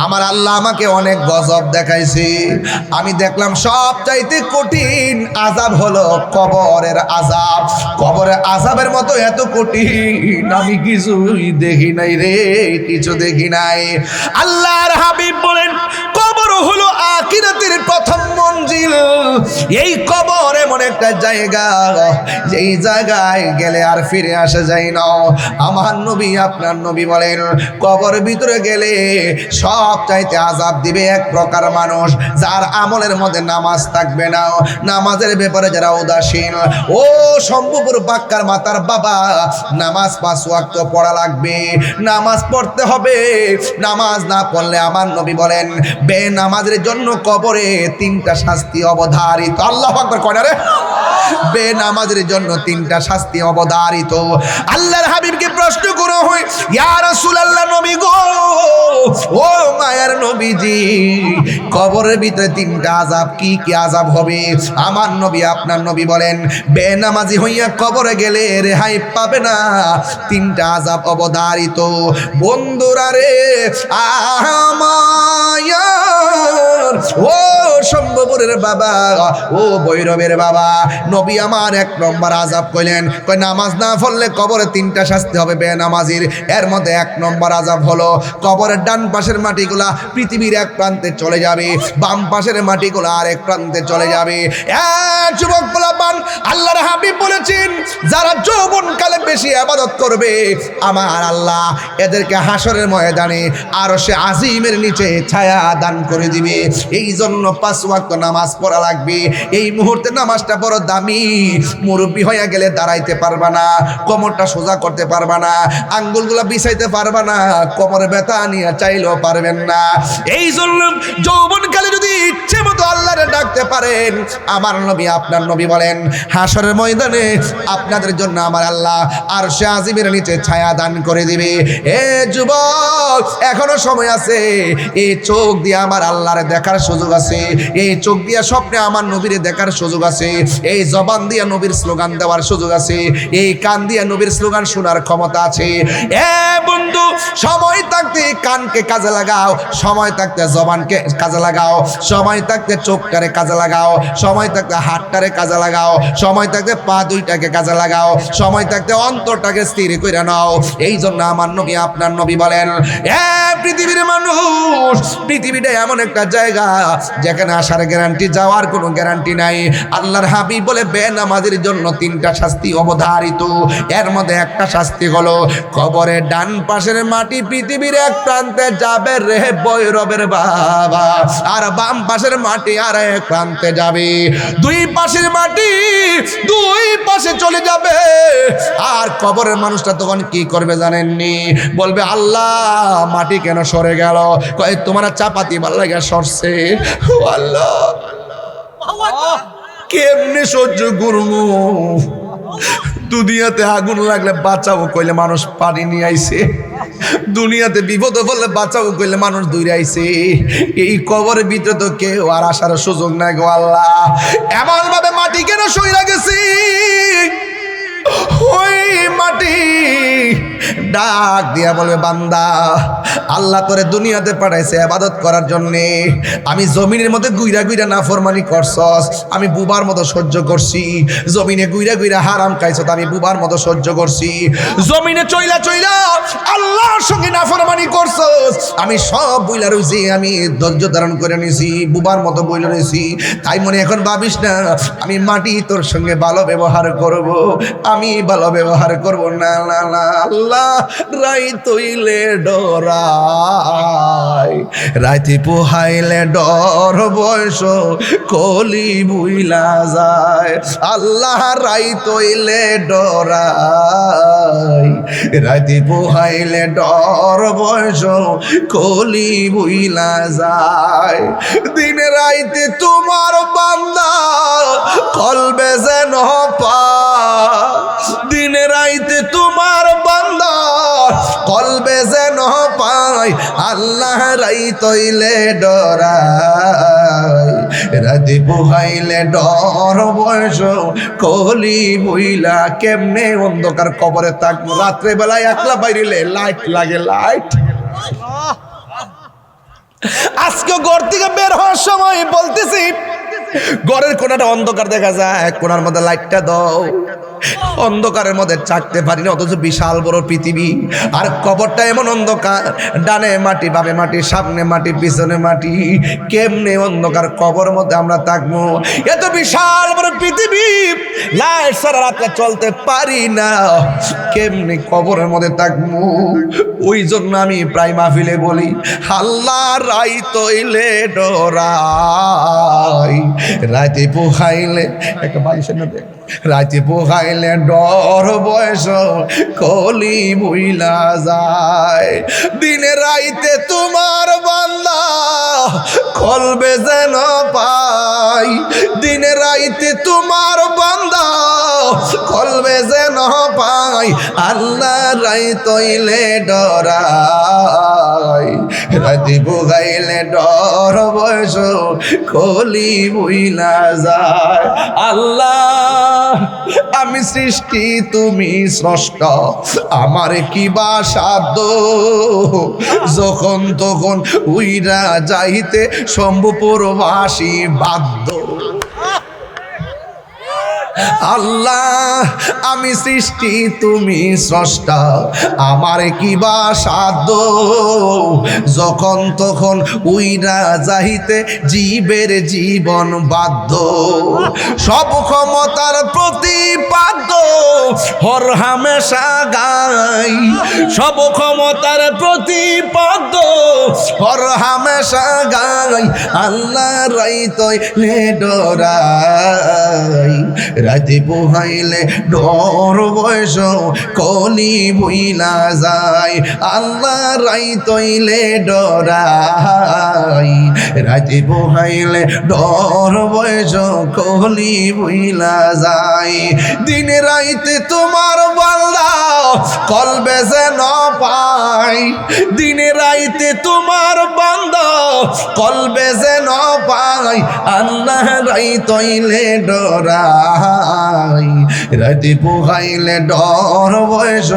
আমার আল্লাহ আমাকে অনেক গজব দেখাইছে। আমি দেখলাম সবচাইতে কঠিন আযাব হলো কবরের আযাব। কবরের আযাবের মতো এত কঠিন আমি কিছুই দেখি নাই রে, কিছু দেখি নাই। আল্লাহর হাবিব বলেন, কবর হলো আখিরাতের প্রথম মঞ্জিল। এই কবর এমন একটা জায়গা, যেই জায়গায় গেলে আর ফিরে আসা যায় না। আমার নবী আপনার নবী বলেন, কবর ভিতরে গেলে সব চাইতে আযাব দিবে এক প্রকার মানুষ, যার আমলের মধ্যে নামাজ থাকবে না, নামাজের ব্যাপারে যারা উদাসীন। ও শম্ভুপুর বাক্কার মাতার বাবা, নামাজ 5 ওয়াক্ত পড়া লাগবে, নামাজ পড়তে হবে। নামাজ না পড়লে আমার নবী বলেন বেনামাজের জন্য কবরে 3টা শাস্তি অবধারিত। আল্লাহু আকবার কয় না রে? বেনামাজের জন্য 3টা শাস্তি অবধারিত। আল্লাহর হাবিবকে প্রশ্ন করা হয়, ইয়া রাসূলুল্লাহ, নবী গো, ও মায়ার নবীজি, কবরের ভিতরে 3টা আযাব কি কি আযাব হবে? আমার নবী আপনার নবী বলেন বেনামাজি হইয়া কবরে গেলে রেহাই পাবে না, 3টা আযাব অবধারিত। বন্ধুরা রে আমার, ও শম্ভুপুরের বাবা, ও ভৈরবের বাবা, নবী আমার 1 নম্বর আযাব কইলেন, কই নামাজ না পড়লে কবরে 3টা শাস্তি হবে বেনামাজির। এর মধ্যে 1 নম্বর আযাব হলো কবরের ডান পাশের মাটিগুলা পৃথিবীর এক প্রান্তে চলে যাবে, বাম পাশের মাটিগুলা আরেক প্রান্তে চলে যাবে। যুবক পোলাপান, আল্লাহর হাবিব বলেছেন যারা যৌবনকালে বেশি ইবাদত করবে আমার আল্লাহ এদেরকে হাসরের ময়দানে আরশে আজিমের নিচে ছায়া দান করে দিবে। এই জন্য 5 ওয়াক্ত নামাজ পড়া লাগবে। এই মুহূর্তে নামাজটা বড় দামি। মুরব্বি হয়ে গেলে দাঁড়াইতে পারবা না, কোমরটা সোজা করতে পারবা না, আঙ্গুলগুলা বিছাইতে পারবা না, কোমরে ব্যথা নিয়ে চাইলেও পারবেন না। এই জন্য যৌবনকালে যদি ইচ্ছে মতো আল্লাহরে ডাকতে পারেন, আমার নবী আপনার নবী বলেন হাসরের ময়দানে আপনাদের জন্য আমার আল্লাহ আরশে আজিমের নিচে ছায়া দান করে দিবে। এ যুবক, এখনো সময় আছে। এই চোখ দিয়ে আমার আল্লাহরে দেখার সুযোগ আছে, এই চোখ দিয়ে স্বপ্নে আমার নবীরে দেখার সুযোগ আছে, এই জবান দিয়ে নবীর স্লোগান দেওয়ার সুযোগ আছে, এই কান দিয়ে নবীর স্লোগান শোনার ক্ষমতা আছে। এ বন্ধু, সময় থাকতে কানকে কাজে লাগাও, সময় থাকতে জবানকে কাজে লাগাও, সময় থাকতে চোখটারে কাজে লাগাও, সময় থাকতে হাতটারে কাজে লাগাও, সময় থাকতে পা দুইটাকে কাজে লাগাও, সময় থাকতে অন্তরটাকে স্থির করে নাও। এই জন্য আমার নবী আপনার নবী বলেন, এ পৃথিবীর মানুষ, পৃথিবীটা এমন একটা জায়গা যেখানে আসার গ্যারান্টি, যাওয়ার কোনো গ্যারান্টি নাই। আল্লাহর হাবিব বলে বেনামাজির জন্য 3টা শাস্তি অবধারিত। এর মধ্যে একটা শাস্তি হলো কবরের ডান পাশের মাটি পৃথিবীর এক প্রান্তে যাবে রে ভৈরবের বাবা, আর বাম পাশের মাটি আর এক প্রান্তে যাবে। 2 পাশের মাটি 2 পাশে চলে যাবে। আর কবরের মানুষটা তখন কি করবে জানেননি? বলবে আল্লাহ মাটি কেন সরে গেল? কয় তোমার চাপাতি ভাল লাগে সরছে। ও আল্লাহ, কেমনে সহ্য করবো? দুনিয়াতে আগুন লাগলে বাঁচাবো কইলে মানুষ পানি নিয়ে আইছে, দুনিয়াতে বিপদ পড়লে বাঁচাবো কইলে মানুষ দূরে আইছে। এই কবরের ভিতরে তো কেউ আর আসার সুযোগ নাই গো আল্লাহ। এমন ভাবে মাটি কেন সইরা গেছি? ওই মাটি ডাক দিয়া বলবে বান্দা, আল্লাহ তোরে দুনিয়াতে পাঠাইছে ইবাদত করার জন্যে। আমি জমিনের মধ্যে গুইরা গুইরা নাফরমানি করছস, আমি বুবার মতো সহ্য করছি। জমিনে গুইরা গুইরা হারাম খাইছস, আমি বুবার মতো সহ্য করছি। জমিনে চইলা চইলা আল্লাহর সঙ্গে নাফরমানি করছস, আমি সব বইলা রইছি, আমি ধৈর্য ধারণ করে নিছি, বুবার মতো বইলা রইছি। তাই মনে এখন ভাবিস না আমি মাটি তোর সঙ্গে ভালো ব্যবহার করব, আমি ভালো ব্যবহার করব না। না না, আল্লাহ রাই তৈলে ডরাই, রাইতে পোহাইলে ডর বয়স কলি বুইলা যায়। আল্লাহ রাই তৈলে ডরাই, রাইতে পোহাইলে ডর বয়স কলি বুইলা যায়। দিনে রাইতে তোমার বান্দা কলবে যেন পা, দিনে রাইতে তোমার বান্দা কলবে যেন পাই। আল্লাহ রাই তৈলে ডরাই, রাতে পোহাইলে ডর বয়স কলি বইলা। কেমনে অন্ধকার কবরে থাকবো? রাত্রে বেলায় একলা বাইরিলে লাইট লাগে, লাইট। আজকে ঘর থেকে বের হওয়ার সময় বলতেছি ঘরের কোণাটা অন্ধকার দেখা যায়, কোণার মধ্যে লাইটটা দাও। অন্ধকারের মধ্যে চাকতে পারি না, অথচ বিশাল বড় পৃথিবী। আর কবরটা এমন অন্ধকার, ডানে মাটি, বামে মাটি, সামনে মাটি, পিছনে মাটি। কেমনে অন্ধকার কবর মধ্যে আমরা থাকবো? এত বিশাল বড় পৃথিবী, লাইট ছাড়া রাতে চলতে পারি না, কেমনে কবরের মধ্যে থাকবো? ওই জন্য আমি প্রায় মাহফিলে বলি, আল্লাহ রাই তৈলে ডরাই, রাতে পোহাইলে একটা বালিশের না দেখ, রাতে পোহাইলে ডর বয়স কলি বইলা যায়। দিনে রাইতে তোমার বান্দা কলবে যেন পাই, দিনে রাইতে তোমার বান্দা কলবে যেন পাই। আল্লাহ রাই তৈলে ডরাই, রাতে পোহাইলে ডর বয়স কলি বইলা যায়। আল্লাহ আমি সৃষ্টি, তুমি স্রষ্টা, আমার কি বা সাধ্য? যখন তখন উইরা যাইতে শম্ভুপুরবাসী বাধ্য। আল্লাহ আমি সৃষ্টি, তুমি স্রষ্টা, আমার কি বা সাধ্য? যখন তখন উইরা যাইতে জীবের জীবন বাধ্য। সব ক্ষমতার প্রতিপাদ্য হর হামেশা গাই, সব ক্ষমতার প্রতিপাদ্য হর হামেশা গাই। আল্লাহ রাই তৈলে ডরাই, রাতে পোহাইলে ডর বয়স কলি বইলা যায়। আল্লাহ রাই তৈলে ডরাই, রাতে পোহাইলে ডর বয়স কলি বইলা যায়। দিনে রাইতে তোমার বান্দা কলবে যেন পাই, দিনে রাইতে তোমার বান্দা কলবে যেন পাই। আল্লাহ রাই তৈলে ডরাই, রাতে পোহাইলে ডর বয়স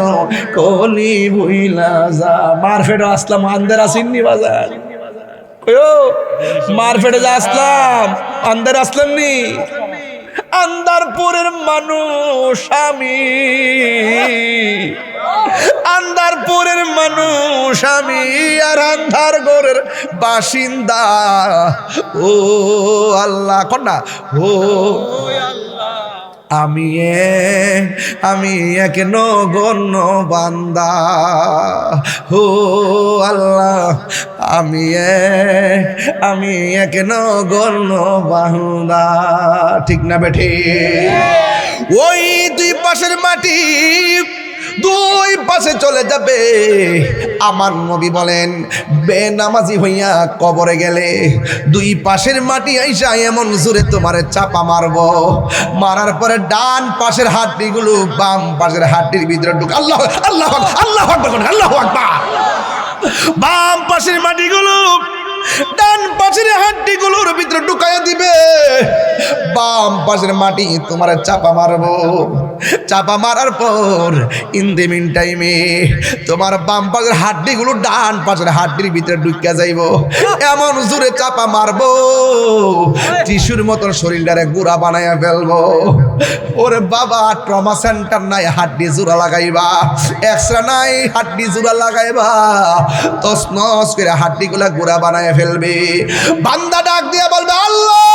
কলি বইলা যা। মারফেট আসলাম আন্দের আসিননি বাজার, মারফেটে যা আসলাম, আন্দের আসলাম নি। আন্দারপুরের মানুষ আমি, আন্দারপুরের মানুষ আমি, আর আন্ধারগড়ের বাসিন্দা। ও আল্লাহ কন্যা, ও আমি এক নগণ্য বান্দা। ও আল্লাহ আমি এক নগণ্য বান্দা। ঠিক না বেঠি? ওই দুই পাশের মাটি দুই পাশে চলে যাবে। আমার নবী বলেন, বেনামাজি হইয়া কবরে গেলে দুই পাশের মাটি আইসা এমন জোরে তোমারে চাপা মারবো, মারার পরে ডান পাশের হাড্ডিগুলো বাম পাশের হাড্ডির ভিতরে ঢুক। আল্লাহ আল্লাহ আল্লাহ আকবার, আল্লাহু আকবার। বাম পাশের মাটিগুলো ডান পাশের হাড্ডিগুলোর ভিতরে ঢুকাইয়া দিবে। বাম পাশের মাটি তোমার চাপা মারবো, চাপা মারার পর ইন দি মিন টাইমে তোমার বাম পাশের হাড্ডিগুলো ডান পাশের হাড্ডির ভিতরে ঢুকিয়া যাইব। এমন জোরে চাপা মারবো, টিস্যুর মতন শরীরটারে গুড়া বানাইয়া ফেলবো। ওরে বাবা, ট্রমা সেন্টার নাই, হাড্ডি জোড়া লাগাইবা, এক্সরা নাই, হাড্ডি জোড়া লাগাইবা, তসনস করে হাড্ডিগুলা গুড়া বানাইয়া ফেলবে। বান্দা ডাক দিয়া বলবে, আল্লাহ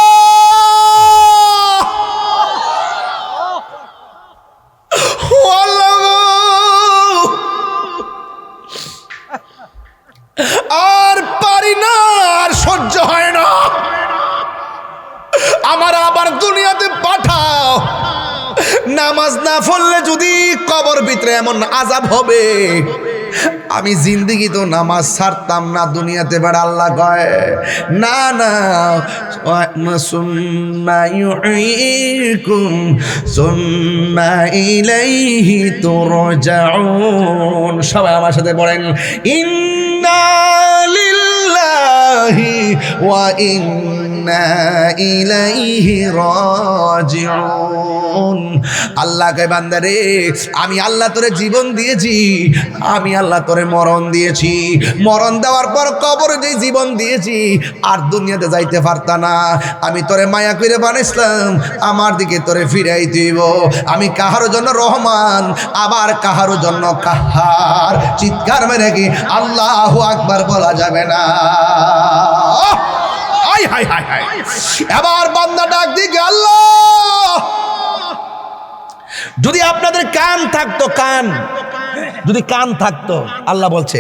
আর পারি না, আর সহ্য হয় না, আমার আবার দুনিয়াতে পাঠাও। নামাজ না পড়লে যদি কবর ভিতরে এমন আযাব হবে, আমি জিন্দেগি তো নামাজ ছাড়তাম না দুনিয়াতে। বাড়া আল্লাহ কয় না না, সুম্মা ইউঈকুম সুম্মা ইলাইহি তুরজাউন। সবাই আমার সাথে পড়েন, ইন্না লিল্লাহি ওয়া ইন্না ইলাইহি রাজিউন। আল্লাহ কয় বান্দা রে, আমি আল্লাহ তোরে জীবন দিয়েছি, আমি আল্লাহ তোরে মরণ দিয়েছি। মরণ দেওয়ার পর কবরে যে জীবন দিয়েছি, আর দুনিয়াতে যাইতে পারতা না। আমি তোরে মায়া করে বানাইছিলাম, আমার দিকে তোরে ফিরাই দিব। আমি কাহার জন্য রহমান, আবার কাহার জন্য কাহার। চিৎকার মেরে কি আল্লাহু আকবার বলা যাবে না? High high high high. এবার বান্দা ডাক দিকে, আল্লাহ যদি আপনাদের কান থাকতো, কান যদি কান থাকতো, আল্লাহ বলছে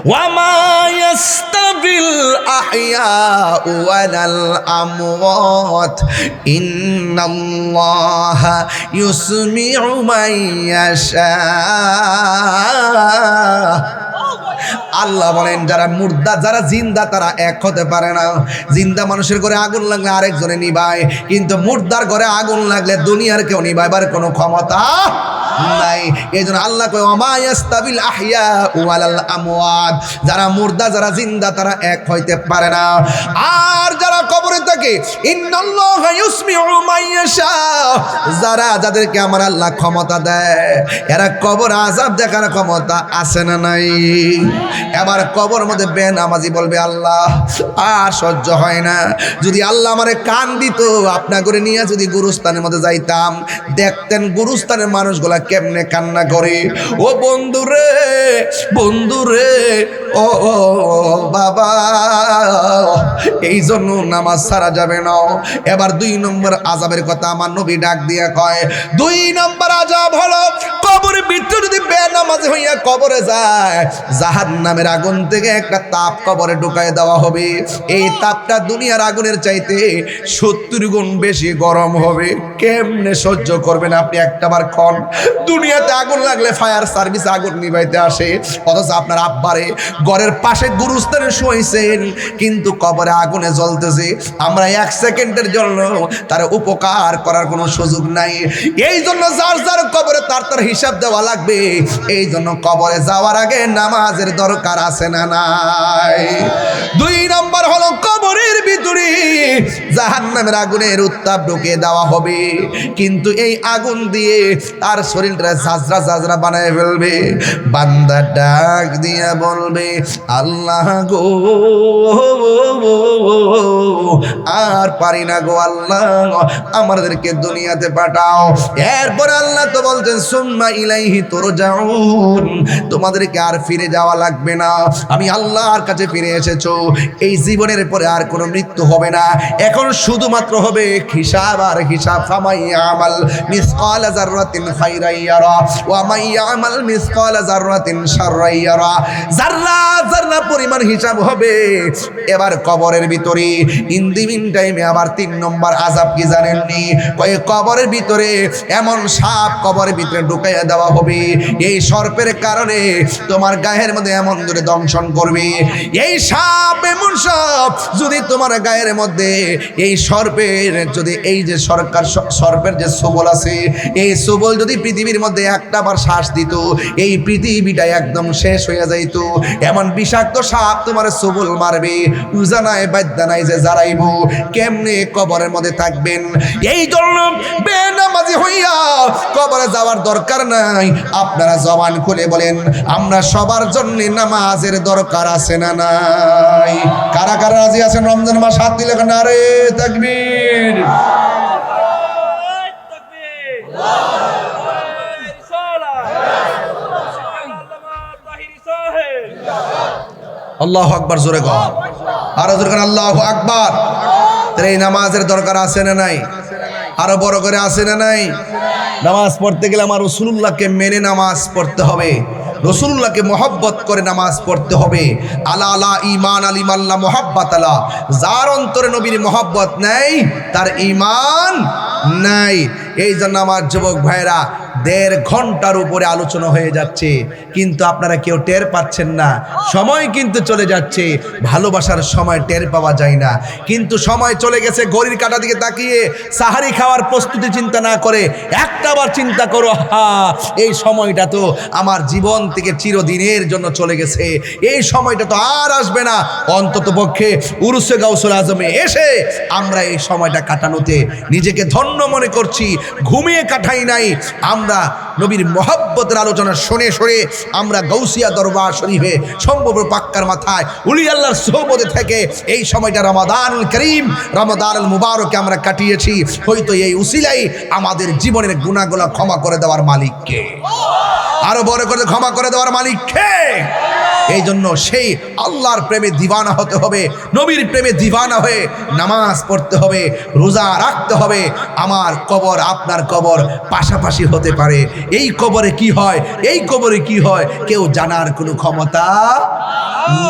ওয়ামা ইয়াস্তাবিল আহইয়াউ ওয়ালাল আমওয়াত ইন্নাল্লাহা ইউসমিউ মান ইয়াশা। আল্লাহ বলেন যারা মুর্দা যারা জিন্দা তারা এক হতে পারে না। জিন্দা মানুষের ঘরে আগুন লাগলে আরেকজনে নিভায়, কিন্তু মুর্দার ঘরে আগুন লাগলে দুনিয়ার কেউ নিভাইবার কোনো ক্ষমতা নাই। এই জন্য আল্লাহ কয় ওমা ইয়াস্তাবিল আহইয়া ওয়ালাল আমওয়াত, যারা মুর্দা যারা জিন্দা তারা এক হইতে পারে না। আর যারা কবরে থাকে ইন্নাল্লাহা ইউসমিউ মান ইয়াশা, যাদেরকে আমার আল্লাহ ক্ষমতা দেয়, এরা কবর আযাব দেখার ক্ষমতা আছে না নাই? এবার কবর মধ্যে বেনামাজি বলবে আল্লাহ আর সহ্য হয় না, যদি আল্লাহ আমারে কান দিত, আপনা করে নিয়ে যদি গুরুস্থানের মধ্যে যাইতাম, দেখতেন গুরুস্থানের মানুষগুলা কেমনে কান্না করে। ও বন্ধুরে বন্ধুরে, ও বাবা, এই জন্য নামাজ ছাড়া যাবে না। এবার 2 নম্বর আযাবের কথা আমার নবী ডাক দিয়া কয়, 2 নম্বর আযাব হলো কবরের ভিতরে যদি বেনামাজি হইয়া কবরে যায়, জাহান্নামের আগুন থেকে একটা তাপ কবরে ঢুকায় দেওয়া হবে। এই তাপটা দুনিয়ার আগুনের চাইতে 70 গুণ বেশি গরম হবে। কেমনে সহ্য করবেন আপনি? একটাবার ক্ষণ দুনিয়াতে আগুন লাগলে ফায়ার সার্ভিস আগুন নিভাইতে আসে, অথচ আপনার আব্বারে ঘরের পাশে গুরুস্থানে শুয়েছেন, কিন্তু কবরে আগুনে জ্বলতেছে। আমরা 1 সেকেন্ডের জন্য তার উপকার করার কোনো সুযোগ নাই। এই জন্য যার যার কবরে তার তার হিসাব দেওয়া লাগবে। এই জন্য কবরে যাওয়ার আগে নামাজের দরকার আছে না নাই? 2 নম্বর হলো কবরের ভিতরে জাহান্নামের আগুনের উত্তাপ ঢুকে দেওয়া হবে, কিন্তু এই আগুন দিয়ে তার শরীরটা ঝাঁঝরা ঝাঁঝরা বানায় ফেলবে। বান্দা ডাক দিয়া বলবে আল্লাহ গো আর পারি না গো আল্লাহ, আমাদেরকে দুনিয়াতে পাঠাও। এরপর আল্লাহ তো বলছেন সুম্মা ইলাইহি তুরজাউন, তোমাদেরকে আর ফিরে যাওয়া লাগবে না, আমি আল্লাহর কাছে ফিরে এসেছো। এই জীবনের পরে আর কোনো মৃত্যু হবে না, এখন শুধুমাত্র হবে হিসাব আর হিসাব। ফামাইয়ামাল মিসকালা যাররাতিন খাইরান ইয়ারা ওয়া মাইয়ামাল মিসকালা যাররাতিন শাররান ইয়ারা, যাররা যাররা পরিমাণ হিসাব হবে। এবার কবরের ভিতরে ইন দি মিন টাইমে আবার 3 নম্বর আযাব কি জানেননি? কয় কবরের ভিতরে এমন সাপ কবরের ভিতরে ঢুকাইয়া দেওয়া হবে, এই সর্পের কারণে তোমার গায়ের মধ্যে এমন ধরে দংশন করবে। এই সাপ এমন সাপ, যদি তোমার গায়ের মধ্যে এই সর্পের যদি এই যে সর্পের যে সবল আছে, এই সবল যদি পৃথিবীর মধ্যে একটা বার শ্বাস দিত, এই পৃথিবীটা একদম শেষ হয়ে যাইত। এমন বিষাক্ত সাপ তোমার সবল মারবে, উজানায় বাদ্যানায় যে জারাইব। কেমনে কবরের মধ্যে থাকবেন? এই জন্য বেনামাজি হইয়া কবরে যাওয়ার দরকার নাই। আপনারা জবান খুলে বলেন আমরা সবার জন্য নামাজের দরকার আছে না নাই? কারা কারা রাজি আছেন রমজান মাস হাত দিলে নারে তাকবীর। আল্লাহু আকবার, জোরে কর, আরো জোরে কর আল্লাহু আকবার। এই নামাজের দরকার আছে না নাই? আরো বড় করে আছে না নাই? নামাজ পড়তে গেলে আমার রাসূলুল্লাহকে মেনে নামাজ পড়তে হবে, রাসূলুল্লাহকে মহব্বত করে নামাজ পড়তে হবে। আলা আলা ঈমান আলিমাল্লাহ মুহাব্বাত আলা, যার অন্তরে নবীর মহব্বত নাই তার ঈমান নাই। এই জন্য আমার যুবক ভাইরা 1.5 ঘন্টার উপরে আলোচনা হয়ে যাচ্ছে, কিন্তু আপনারা কেউ টের পাচ্ছেন না। সময় কিন্তু চলে যাচ্ছে, ভালোবাসার সময় টের পাওয়া যায় না। কিন্তু সময় চলে গেছে, ঘড়ির কাঁটা দিকে তাকিয়ে সাহারি খাওয়ার প্রস্তুতি চিন্তা না করে একটাবার চিন্তা করো, এই সময়টা তো আমার জীবন থেকে চিরদিনের জন্য চলে গেছে, এই সময়টা তো আর আসবে না। অন্তত পক্ষে উরুসে গাউসুল আজমে এসে আমরা এই সময়টা কাটানোতে নিজেকে ধন্য মনে করছি। ঘুমিয়ে কাটাই নাই, আমরা নবীর মহব্বতের আলোচনা শুনে শুনে আমরা গাউসিয়া দরবার শরীফে সম্ভব পাক্কার মাথায় উলি আল্লাহর সোহবতে থেকে এই সময়টা রমাদানুল করিম, রমাদানুল মুবারকে আমরা কাটিয়েছি। হয়তো এই উসিলাই আমাদের জীবনের গুনাহগুলো ক্ষমা করে দেওয়ার মালিককে, আরো বড় করে ক্ষমা করে দেওয়ার মালিককে। এই জন্য সেই আল্লাহর প্রেমে দিওয়ানা হতে হবে, নবীর প্রেমে দিওয়ানা হয়ে নামাজ পড়তে হবে, রোজা রাখতে হবে। আমার কবর আপনার কবর পাশাপাশি হতে পারে। এই কবরে কি হয়, এই কবরে কি হয় কেউ জানার কোনো ক্ষমতা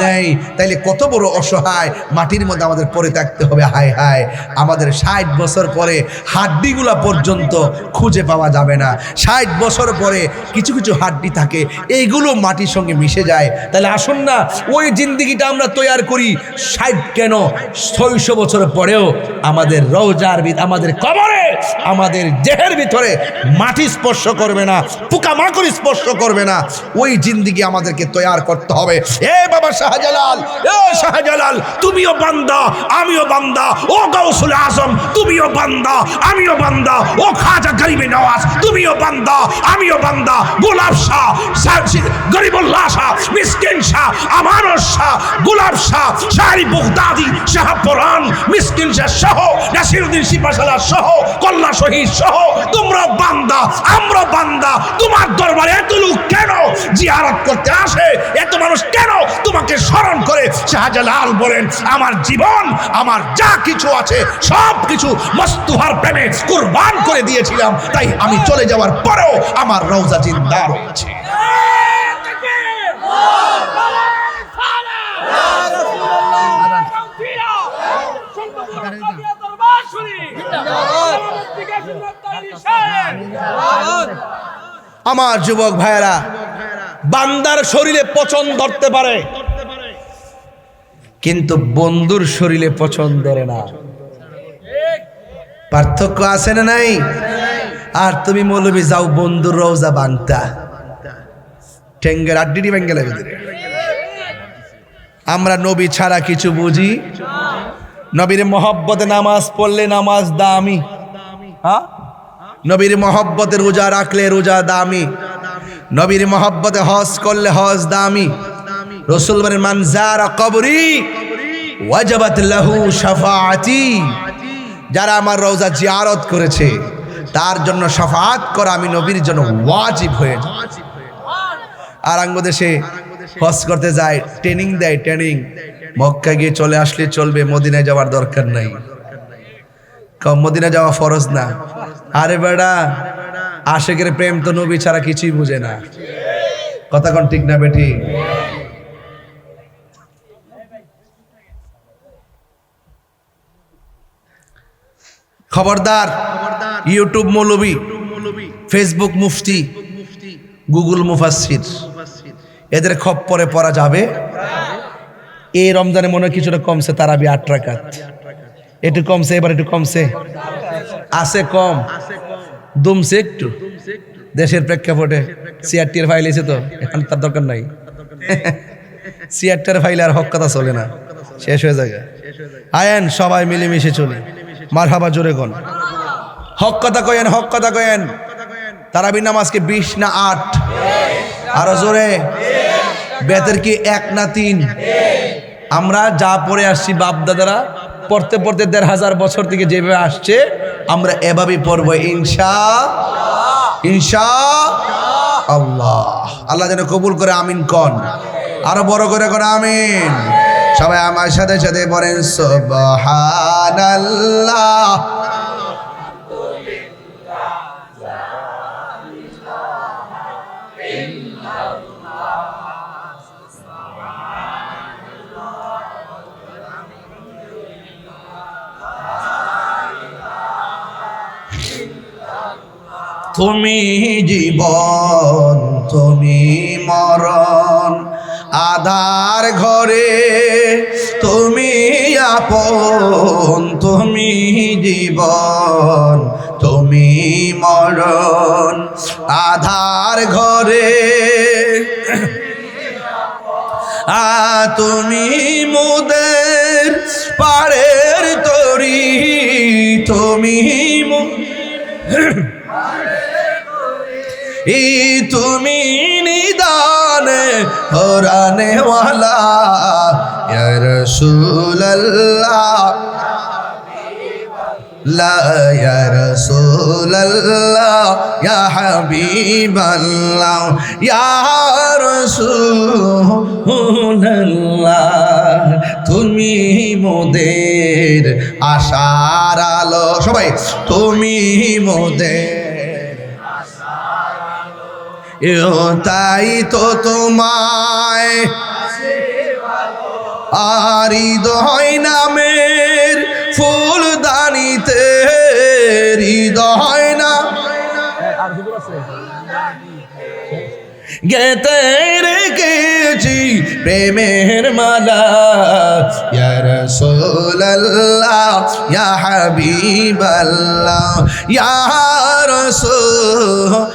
নেই। তাইলে কত বড় অসহায় মাটির মধ্যে আমাদের পড়ে থাকতে হবে। হায় হায়, আমাদের 60 বছর পরে হাড্ডিগুলা পর্যন্ত খুঁজে পাওয়া যাবে না। 60 বছর পরে কিছু কিছু হাড্ডি থাকে, এইগুলো মাটির সঙ্গে মিশে যায়। তাহলে আসুন না ওই জিন্দিগিটা আমরা তৈরি করি। 60 কেন, 600 বছর পরেও আমাদের রওজার আমাদের কবরে, আমাদের দেহের ভিতরে মাটি স্পর্শ করবে না, পোকামাকড় স্পর্শ করবে না। ওই জিন্দিগি আমাদেরকে তৈরি করতে হবে। এ বাবা শাহজালাল, এ শাহজালাল, তুমিও বান্দা আমিও বান্দা। ও গাউসুল আজম, তুমিও বান্দা আমিও বান্দা। ও খাজা গরিবে নওয়াজ, তুমিও বান্দা আমিও বান্দা। গোলাপ শাহ, গরিবুল্লাহ শাহ, মিসকিন শাহ, আমানত শাহ, গোলাপ শাহ, শাহরি বগদাদি, শাহপুরান, মিসকিন শাহ সহ, নাসিরউদ্দিন সিপাশালা সহ, কল্লা শহীদ সহ, তোমরা বান্দা আমরা বান্দা। তোমার দরবারে এত লোক কেন জিয়ারত করতে আসে, এত মানুষ কেন তোমাকে স্মরণ করে? শাহজালাল বলেন, আমার জীবন, আমার যা কিছু আছে সব কিছু মস্তুহার প্রেমে কুরবান করে দিয়েছিলাম, তাই আমি চলে যাওয়ার পরেও আমার রওজা জিন্দা রয়েছে। আমার যুবক ভাইয়েরা, বান্দার শরীরে পচন ধরতে পারে, কিন্তু বন্ধুর শরীরে পচন ধরে না। পার্থক্য আছে না নাই? আর তুমি মৌলবি যাও বন্ধুর রওজা বাংতা ঠেঙ্গের আড্ডি বেঙ্গেলে ভিতরে। আমরা নবী ছাড়া কিছু বুঝি? নবীর মহব্বতে নামাজ পড়লে নামাজ দামি, হ্যাঁ? নবীর মহব্বতে রোজা রাখলে রোজা দামি, নবীর মহব্বতে হজ করলে হজ দামি। রাসূল বলেন, মান যারা কবরি ওয়াজাবাত লাহু শাফাআতি, যারা আমার রওজা জিয়ারত করেছে তার জন্য শাফাআত করা আমি নবীর জন্য ওয়াজিব হয়ে যায়। আর বাংলাদেশে হজ করতে যায়, ট্রেনিং দেয়, ট্রেনিং। মক্কা গিয়ে চলে আসলে চলবে, মদিনায় যাওয়ার দরকার নাই। মদিনা যাওয়া ফরজ না। আরে বেড়া, আশেকের প্রেম তো নবী ছাড়া কিছুই বুঝে না। কথা কোন ঠিক না বেটি? খবরদার, ইউটিউব মৌলবী, ফেসবুক মুফতি, গুগল মুফাসসির, এদের খপ্পরে পড়া যাবে? এই রমজানে মনে হয় কিছুটা কমছে, তারাবি 8 রাকাত একটু কমছে, এবার একটু কমছে, আছে কম, দমছে একটু। দেশের প্রেক্ষাপটে সিআরটির ফাইল এসে তো এখন তার দরকার নাই। সিআরটির ফাইলে আর হক কথা চলে না, শেষ হয়ে যায়। আয়েন সবাই মিলেমিশে চলি, মারহাবা জোরে কোন হক কথা কয়েন, হক কথা কয়েন। তারাবি নামাজকে 20 না 8? আরো জোরে। বেতের কি 1 না 3? আমরা যা পড়ে আসছি বাপ দাদারা পড়তে পড়তে 1500 বছর থেকে যেভাবে আসছে আমরা এভাবেই পড়বো ইনশাআল্লাহ। আল্লাহ যেন কবুল করে, আমিন কন। আরো বড় করে কোন আমিন। সবাই আমার সাথে সাথে বলেন সুবহানাল্লাহ। তুমি জীবন তুমি মরণ আধার ঘরে তুমি আপন তুমি জীবন তুমি মরণ আধার ঘরে তুমি মোদের পাড়ের তরি তুমি তুমি নিদানে হরানে ওয়ালা ইয়া রাসূলুল্লাহ লা ইয়া রাসূলুল্লাহ ইয়া হাবিবাল্লাহ ইয়া রাসূলুল্লাহ তুমি মোদের আশার আলো সবাই তুমি মোদের তাই তো তোমায় আর হৃদয় নামের ফুলদানিতে হৃদয় না গেতে রেখেছি প্রেমের মালা ইয়া রাসূলুল্লাহ ইয়া হাবিবাল্লাহ ইয়া রাসূলুল্লাহ